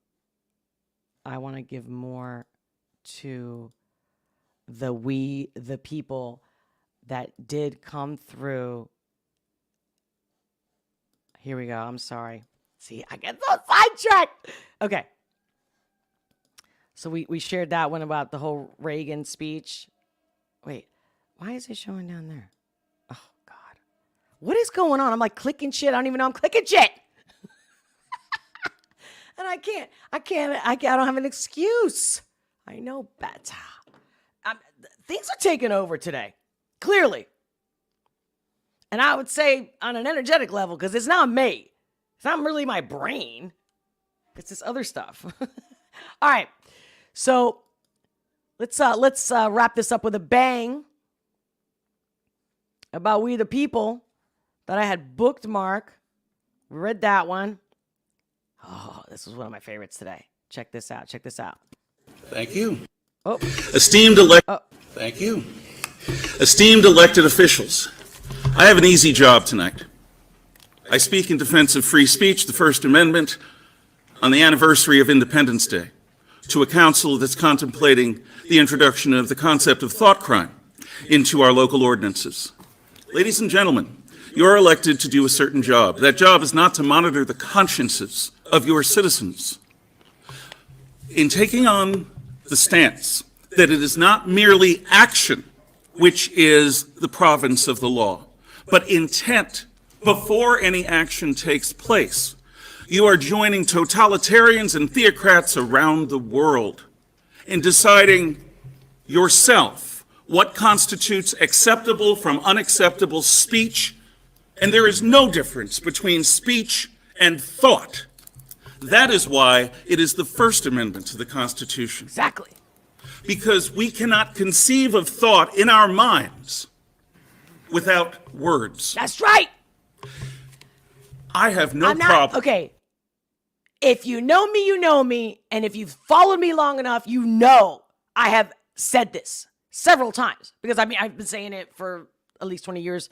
to the We the People that did come through. Here we go. I'm sorry. See, I get so sidetracked. Okay. So we shared that one about the whole Reagan speech. Wait, why is it showing down there? Oh, God. What is going on? I'm like clicking shit. I don't even know I'm clicking shit. And I don't have an excuse. I know better. Things are taking over today, clearly. And I would say on an energetic level, because it's not me. It's not really my brain. It's this other stuff. All right. So let's wrap this up with a bang about We the People that I had bookmarked. We read that one. Oh, this was one of my favorites today. Check this out. Thank you. Oh. Thank you. Esteemed elected officials, I have an easy job tonight. I speak in defense of free speech, the First Amendment, on the anniversary of Independence Day, to a council that's contemplating the introduction of the concept of thought crime into our local ordinances. Ladies and gentlemen, you're elected to do a certain job. That job is not to monitor the consciences of your citizens. In taking on the stance that it is not merely action which is the province of the law, but intent before any action takes place, you are joining totalitarians and theocrats around the world in deciding yourself what constitutes acceptable from unacceptable speech, and there is no difference between speech and thought. That is why it is the First Amendment to the Constitution. Exactly. Because we cannot conceive of thought in our minds without words. That's right. I have no problem. Okay. If you know me, you know me. And if you've followed me long enough, you know I have said this several times. Because I've been saying it for at least 20 years,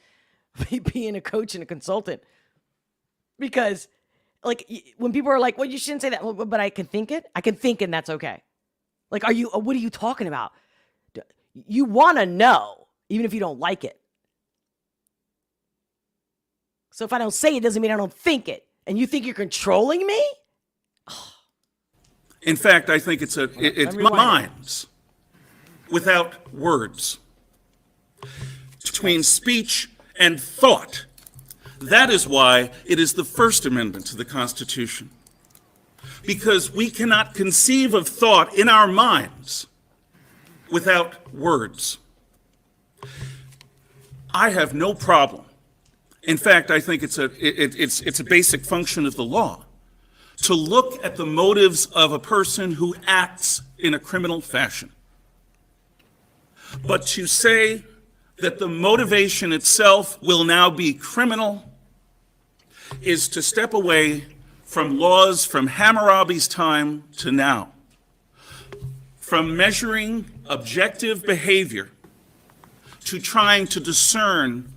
being a coach and a consultant. Because like when people are like, well, you shouldn't say that, but I can think it. I can think and that's okay. Like, what are you talking about? You want to know, even if you don't like it. So if I don't say it, doesn't mean I don't think it. And you think you're controlling me? In fact, I think it's minds without words. Between speech and thought. That is why it is the First Amendment to the Constitution. Because we cannot conceive of thought in our minds without words. I have no problem. In fact, I think it's a basic function of the law to look at the motives of a person who acts in a criminal fashion. But to say that the motivation itself will now be criminal is to step away from laws from Hammurabi's time to now, from measuring objective behavior to trying to discern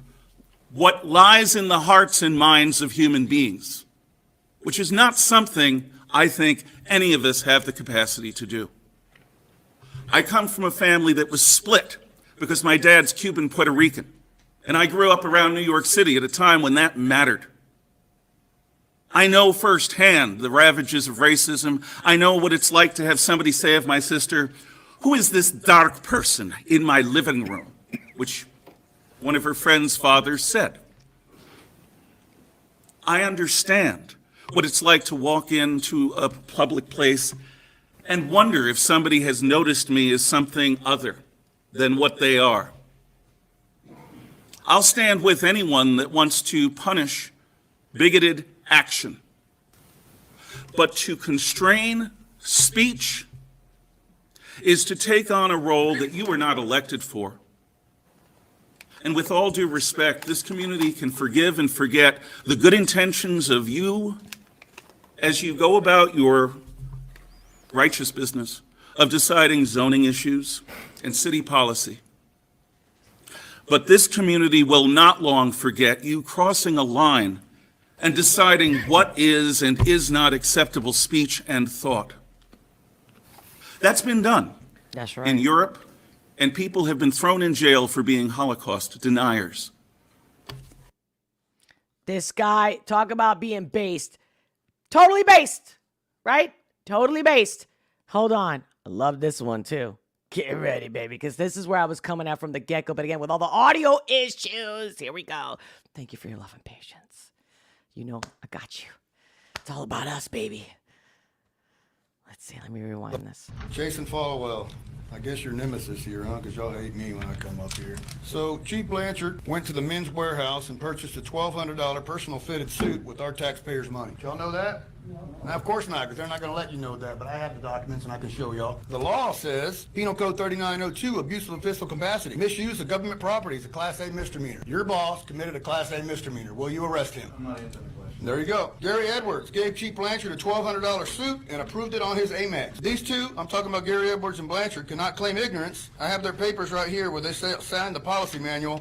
what lies in the hearts and minds of human beings, which is not something I think any of us have the capacity to do. I come from a family that was split because my dad's Cuban Puerto Rican. And I grew up around New York City at a time when that mattered. I know firsthand the ravages of racism. I know what it's like to have somebody say of my sister, "Who is this dark person in my living room?" Which one of her friend's fathers said. I understand what it's like to walk into a public place and wonder if somebody has noticed me as something other than what they are. I'll stand with anyone that wants to punish bigoted action. But to constrain speech is to take on a role that you were not elected for. And with all due respect, this community can forgive and forget the good intentions of you as you go about your righteous business of deciding zoning issues and city policy. But this community will not long forget you crossing a line and deciding what is and is not acceptable speech and thought. That's been done. That's right. In Europe, and people have been thrown in jail for being Holocaust deniers. This guy, talk about being based. Totally based, right? Totally based. Hold on. I love this one too. Get ready, baby, because this is where I was coming at from the get-go. But again, with all the audio issues, here we go. Thank you for your love and patience. You know, I got you. It's all about us, baby. Let's see. Let me rewind this. Jason Followell, I guess your nemesis here, huh? Because y'all hate me when I come up here. So, Chief Blanchard went to the men's warehouse and purchased a $1,200 personal fitted suit with our taxpayers' money. Y'all know that? Now, of course not, because they're not going to let you know that, but I have the documents and I can show y'all. The law says, Penal Code 3902, abuse of official capacity. Misuse of government property is a Class A misdemeanor. Your boss committed a Class A misdemeanor. Will you arrest him? I'm not answering the question. There you go. Gary Edwards gave Chief Blanchard a $1,200 suit and approved it on his Amex. These two, I'm talking about Gary Edwards and Blanchard, cannot claim ignorance. I have their papers right here where they signed the policy manual,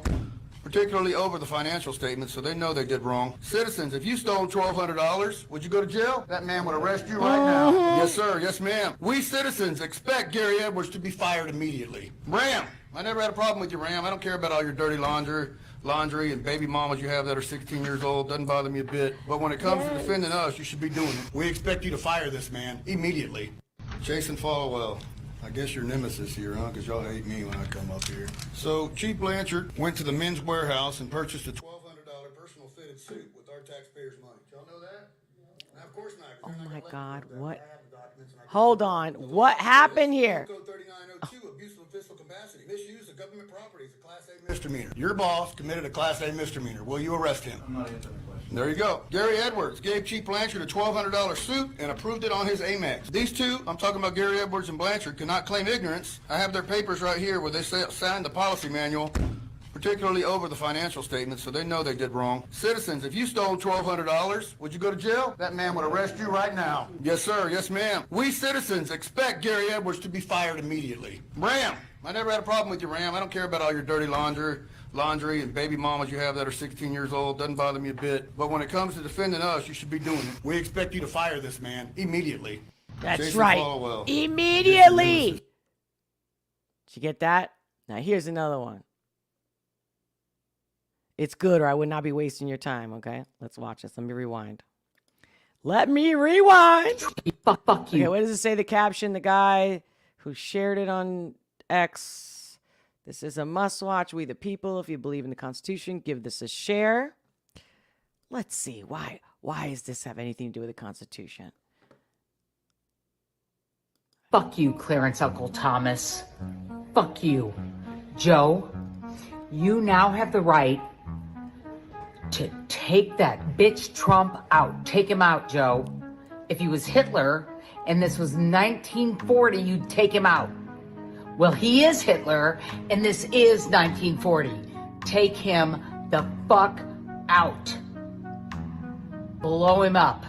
particularly over the financial statements, so they know they did wrong. Citizens, if you stole $1,200, would you go to jail? That man would arrest you right now. Yes, sir. Yes, ma'am. We citizens expect Gary Edwards to be fired immediately. Ram, I never had a problem with you, Ram. I don't care about all your dirty laundry and baby mamas you have that are 16 years old. Doesn't bother me a bit. But when it comes to defending us, you should be doing it. We expect you to fire this man immediately. Jason Followell, I guess your nemesis here, huh? Because y'all hate me when I come up here. So, Chief Blanchard went to the men's warehouse and purchased a $1,200 personal fitted suit with our taxpayers' money. Y'all know that? Now, of course not. Oh my God, what? Hold on. What happened here? Code 3902, abuse of official capacity. Misuse of government property is a Class A misdemeanor. Your boss committed a Class A misdemeanor. Will you arrest him? I'm not answering the question. There you go. Gary Edwards gave Chief Blanchard a $1,200 suit and approved it on his Amex. These two, I'm talking about Gary Edwards and Blanchard, cannot claim ignorance. I have their papers right here where they signed the policy manual, particularly over the financial statements, so they know they did wrong. Citizens, if you stole $1,200, would you go to jail? That man would arrest you right now. Yes, sir. Yes, ma'am. We citizens expect Gary Edwards to be fired immediately. Ram, I never had a problem with you, Ram. I don't care about all your dirty laundry and baby mamas you have that are 16 years old. Doesn't bother me a bit. But when it comes to defending us, you should be doing it. We expect you to fire this man immediately. That's Jason right. Followell. Immediately. Did you get that? Now here's another one. It's good, or I would not be wasting your time, okay? Let's watch this. Let me rewind. Fuck you. Okay, what does it say? The caption, the guy who shared it on X. This is a must-watch. We the people, if you believe in the Constitution, give this a share. Let's see. Why does this have anything to do with the Constitution? Fuck you, Clarence Uncle Thomas. Fuck you. Joe, you now have the right to take that bitch Trump out. Take him out, Joe. If he was Hitler and this was 1940, you'd take him out. Well, he is Hitler and this is 1940. Take him the fuck out. Blow him up.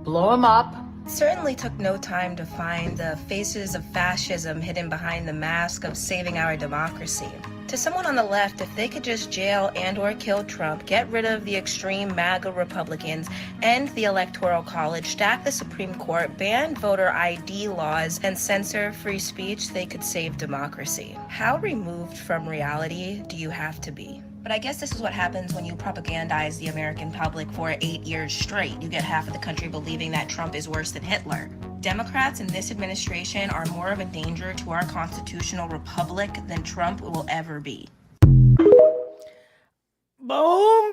Blow him up. Certainly took no time to find the faces of fascism hidden behind the mask of saving our democracy. To someone on the left, if they could just jail and or kill Trump, get rid of the extreme MAGA Republicans, end the Electoral College, stack the Supreme Court, ban voter ID laws, and censor free speech, they could save democracy. How removed from reality do you have to be? But I guess this is what happens when you propagandize the American public for 8 years straight. You get half of the country believing that Trump is worse than Hitler. Democrats in this administration are more of a danger to our constitutional republic than Trump will ever be. Boom,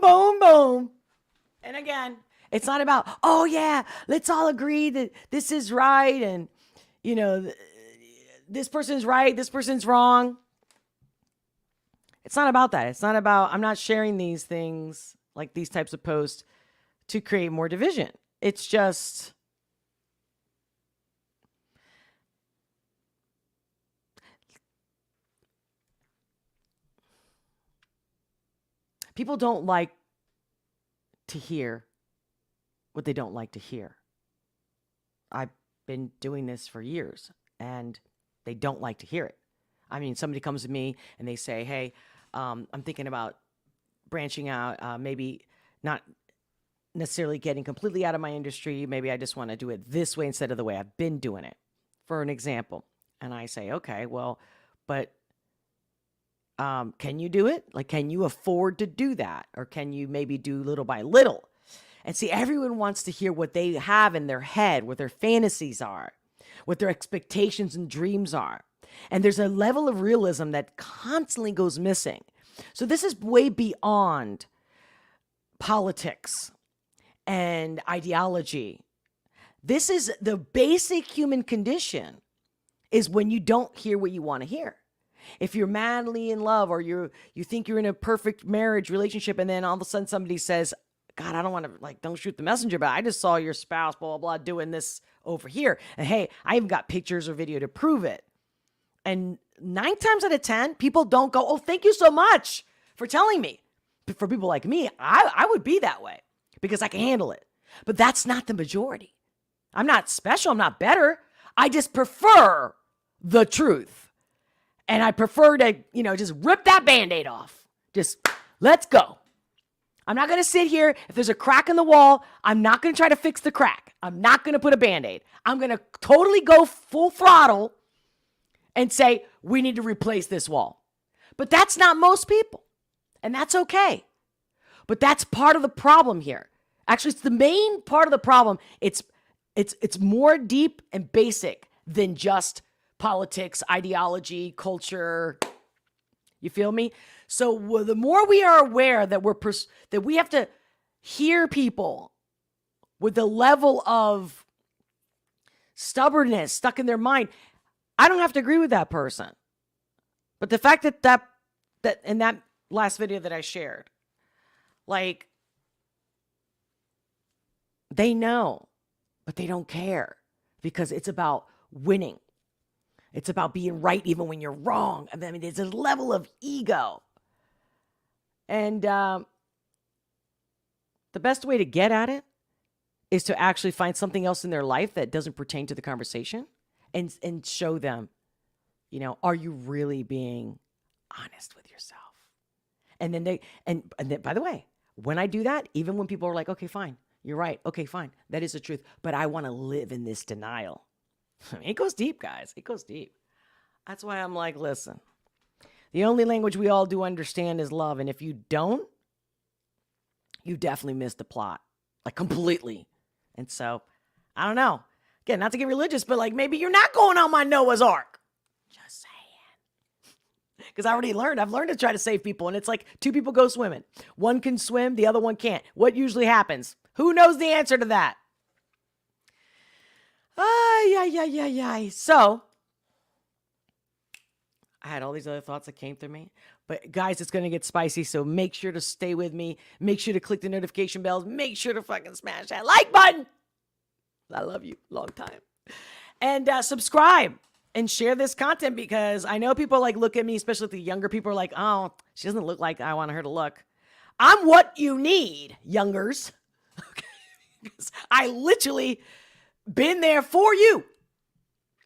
boom, boom. And again, it's not about, oh yeah, let's all agree that this is right and, you know, this person's right, this person's wrong. It's not about that. It's not about, I'm not sharing these things, like these types of posts, to create more division. It's just, people don't like to hear what they don't like to hear. I've been doing this for years, and they don't like to hear it. I mean, somebody comes to me and they say, hey, I'm thinking about branching out, maybe not necessarily getting completely out of my industry. Maybe I just want to do it this way instead of the way I've been doing it, for an example. And I say, okay, well, but can you do it? Like, can you afford to do that? Or can you maybe do little by little? And see, everyone wants to hear what they have in their head, what their fantasies are, what their expectations and dreams are. And there's a level of realism that constantly goes missing. So this is way beyond politics and ideology. This is the basic human condition, is when you don't hear what you want to hear. If you're madly in love, or you think you're in a perfect marriage relationship, and then all of a sudden somebody says, God, I don't want to, like, don't shoot the messenger, but I just saw your spouse, blah, blah, blah, doing this over here. And hey, I even got pictures or video to prove it. And 9 times out of 10, people don't go, oh, thank you so much for telling me. But for people like me, I would be that way because I can handle it. But that's not the majority. I'm not special. I'm not better. I just prefer the truth. And I prefer to, just rip that Band-Aid off. Just let's go. I'm not going to sit here. If there's a crack in the wall, I'm not going to try to fix the crack. I'm not going to put a Band-Aid. I'm going to totally go full throttle and say, we need to replace this wall. But that's not most people. And that's okay. But that's part of the problem here. Actually, it's the main part of the problem. It's more deep and basic than just politics, ideology, culture. You feel me? So the more we are aware that that we have to hear people with the level of stubbornness stuck in their mind, I don't have to agree with that person. But the fact that in that last video that I shared, like, they know, but they don't care, because it's about winning. It's about being right even when you're wrong. I mean, there's a level of ego. And the best way to get at it is to actually find something else in their life that doesn't pertain to the conversation, and show them, are you really being honest with yourself? And then then, by the way, when I do that, even when people are like, okay, fine, you're right. Okay, fine. That is the truth. But I want to live in this denial. It goes deep, guys. It goes deep. That's why I'm like, listen, the only language we all do understand is love. And if you don't, you definitely missed the plot, like, completely. And so, I don't know. Again, not to get religious, but like, maybe you're not going on my Noah's Ark. Just saying. Because I've learned to try to save people. And it's like 2 people go swimming. One can swim, the other one can't. What usually happens? Who knows the answer to that? So, I had all these other thoughts that came through me. But guys, it's going to get spicy, so make sure to stay with me. Make sure to click the notification bells. Make sure to fucking smash that like button. I love you. Long time. And subscribe and share this content, because I know people look at me, especially the younger people, are like, oh, she doesn't look like I want her to look. I'm what you need, youngers. Okay. I literally been there for you.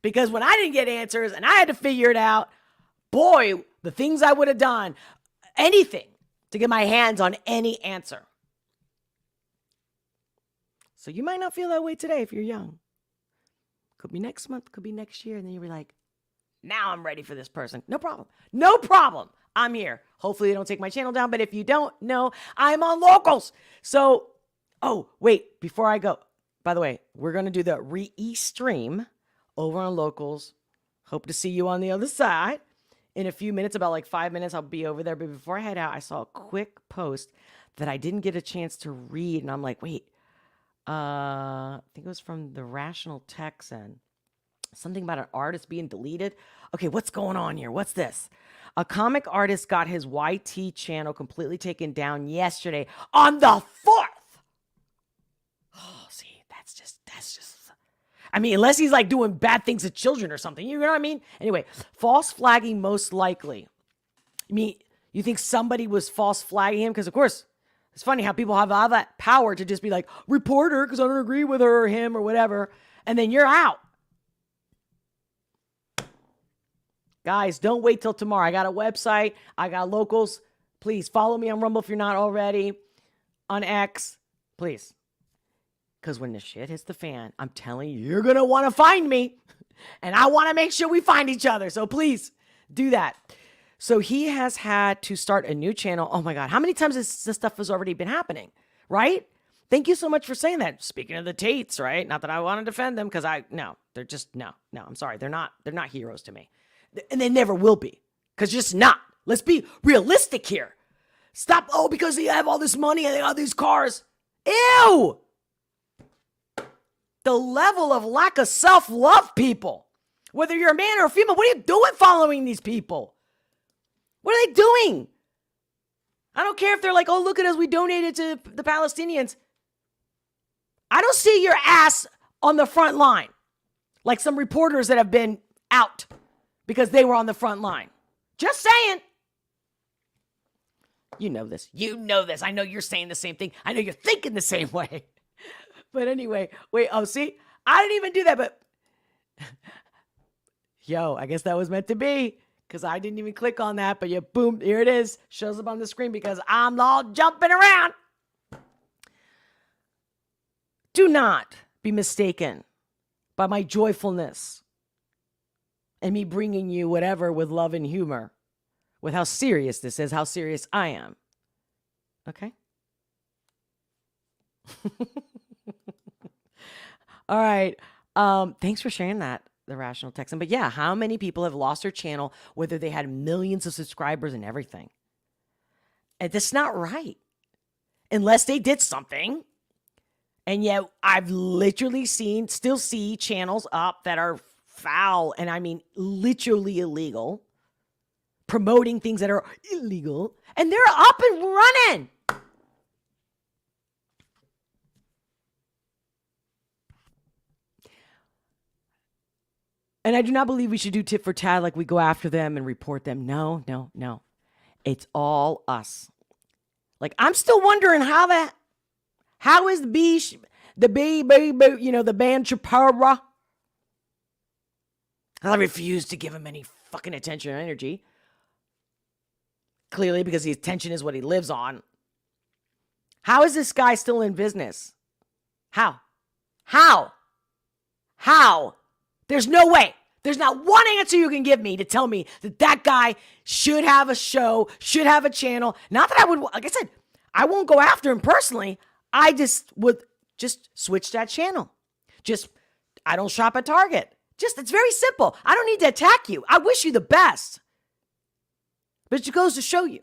Because when I didn't get answers and I had to figure it out, boy, the things I would have done, anything to get my hands on any answer. So you might not feel that way today if you're young. Could be next month, could be next year. And then you'll be like, now I'm ready for this person. No problem. No problem. I'm here. Hopefully they don't take my channel down. But if you don't know, I'm on Locals. So, oh, wait, before I go. By the way, we're going to do the re-stream over on Locals. Hope to see you on the other side. In a few minutes, about like 5 minutes, I'll be over there. But before I head out, I saw a quick post that I didn't get a chance to read. And I'm like, wait, I think it was from the Rational Texan. Something about an artist being deleted. Okay, what's going on here? What's this? A comic artist got his YT channel completely taken down yesterday on the 4th. Oh, see, that's just, I mean, unless he's like doing bad things to children or something, you know what I mean? Anyway, false flagging most likely. I mean, you think somebody was false flagging him? Because of course, it's funny how people have all that power to just be like, report her because I don't agree with her or him or whatever. And then you're out. Guys, don't wait till tomorrow. I got a website. I got Locals. Please follow me on Rumble if you're not already. On X. Please. Because when the shit hits the fan, I'm telling you, you're going to want to find me. And I want to make sure we find each other. So please do that. So he has had to start a new channel. Oh my God. How many times this stuff has already been happening? Right? Thank you so much for saying that. Speaking of the Tates, right? Not that I want to defend them because they're just, no, I'm sorry. They're not heroes to me. And they never will be. Because just not. Let's be realistic here. Stop, because they have all this money and they have these cars. Ew! The level of lack of self-love, people. Whether you're a man or a female, what are you doing following these people? What are they doing? I don't care if they're like, oh, look at us, we donated to the Palestinians. I don't see your ass on the front line. Like some reporters that have been out because they were on the front line. Just saying. You know this. I know you're saying the same thing. I know you're thinking the same way. But anyway, wait, see? I didn't even do that, but yo, I guess that was meant to be because I didn't even click on that, but boom, here it is. Shows up on the screen because I'm all jumping around. Do not be mistaken by my joyfulness and me bringing you whatever with love and humor, with how serious this is, how serious I am. Okay? All right. Thanks for sharing that, the Rational Texan. But yeah, how many people have lost their channel, whether they had millions of subscribers and everything? And that's not right. Unless they did something. And yet I've literally still see channels up that are foul, and I mean literally illegal, promoting things that are illegal, and they're up and running. And I do not believe we should do tit for tat, like we go after them and report them. No. It's all us. Like, I'm still wondering how is the band Chapara? I refuse to give him any fucking attention or energy. Clearly, because his attention is what he lives on. How is this guy still in business? How? There's no way. There's not one answer you can give me to tell me that guy should have a show, should have a channel. Not that I would, like I said, I won't go after him personally. I just would switch that channel. I don't shop at Target. It's very simple. I don't need to attack you. I wish you the best. But it goes to show you.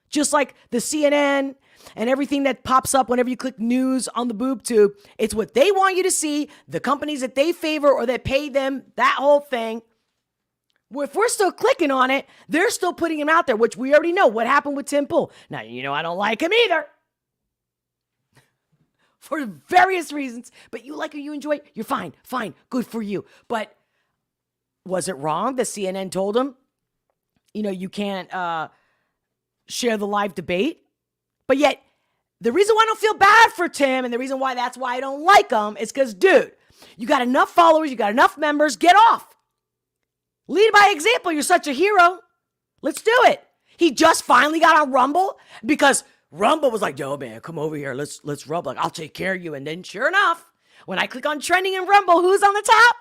Just like the CNN and everything that pops up whenever you click news on the boob tube, it's what they want you to see, the companies that they favor or that pay them, that whole thing. If we're still clicking on it, they're still putting him out there, which we already know what happened with Tim Pool. Now, I don't like him either. For various reasons, but you like it, you enjoy it, you're fine, good for you. But was it wrong that CNN told him, you can't share the live debate? But yet, the reason why I don't feel bad for Tim and the reason why that's why I don't like him is because, dude, you got enough followers, you got enough members, get off. Lead by example, you're such a hero. Let's do it. He just finally got on Rumble because Rumble was like, yo, man, come over here. Let's Rumble. Like, I'll take care of you. And then sure enough, when I click on trending in Rumble, who's on the top?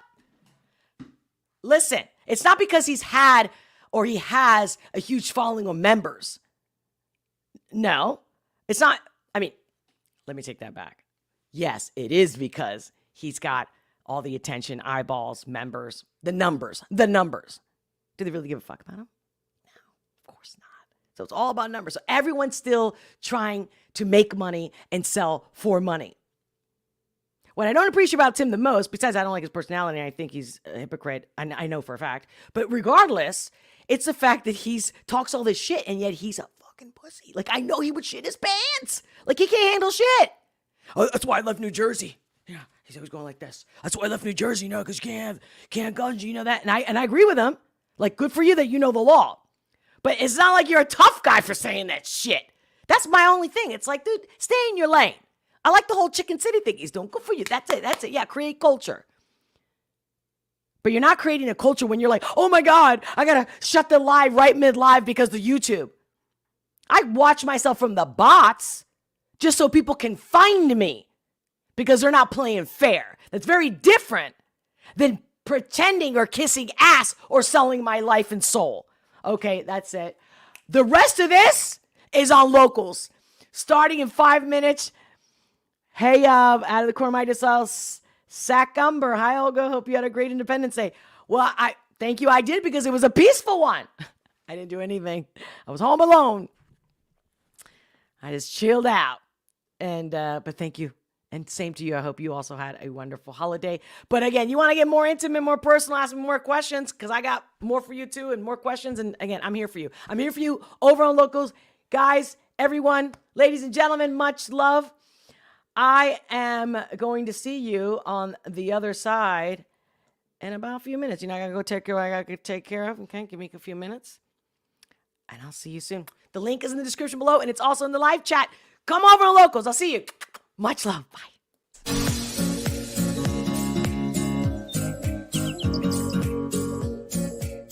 Listen, it's not because he has a huge following of members. No, it's not. I mean, let me take that back. Yes, it is because he's got all the attention, eyeballs, members, the numbers. Do they really give a fuck about him? No, of course not. So it's all about numbers. So everyone's still trying to make money and sell for money. What I don't appreciate about Tim the most, besides I don't like his personality, and I think he's a hypocrite, I know for a fact, but regardless, it's the fact that he's talks all this shit, and yet he's a fucking pussy. Like, I know he would shit his pants. Like, he can't handle shit. Oh, that's why I left New Jersey. Yeah, he's always going like this. That's why I left New Jersey, you know, because you can't have guns, you know that? And I agree with him. Like, good for you that you know the law. But it's not like you're a tough guy for saying that shit. That's my only thing. It's like, dude, stay in your lane. I like the whole Chicken City thing he's doing. Good for you. That's it. Yeah, create culture. But you're not creating a culture when you're like, oh my God, I got to shut the live right mid-live because of YouTube. I watch myself from the bots just so people can find me because they're not playing fair. That's very different than pretending or kissing ass or selling my life and soul. Okay, that's it. The rest of this is on locals. Starting in 5 minutes. Hey, out of the corner of my just Sack Umber. Hi, Olga. Hope you had a great Independence Day. Well, thank you. I did because it was a peaceful one. I didn't do anything. I was home alone. I just chilled out. And but thank you. And same to you. I hope you also had a wonderful holiday. But again, you want to get more intimate, more personal, ask me more questions because I got more for you too and more questions. And again, I'm here for you. I'm here for you over on Locals. Guys, everyone, ladies and gentlemen, much love. I am going to see you on the other side in about a few minutes. You know, I got to go take care of what I got to take care of. Okay, give me a few minutes. And I'll see you soon. The link is in the description below, and it's also in the live chat. Come over to Locals. I'll see you. Much love. Bye.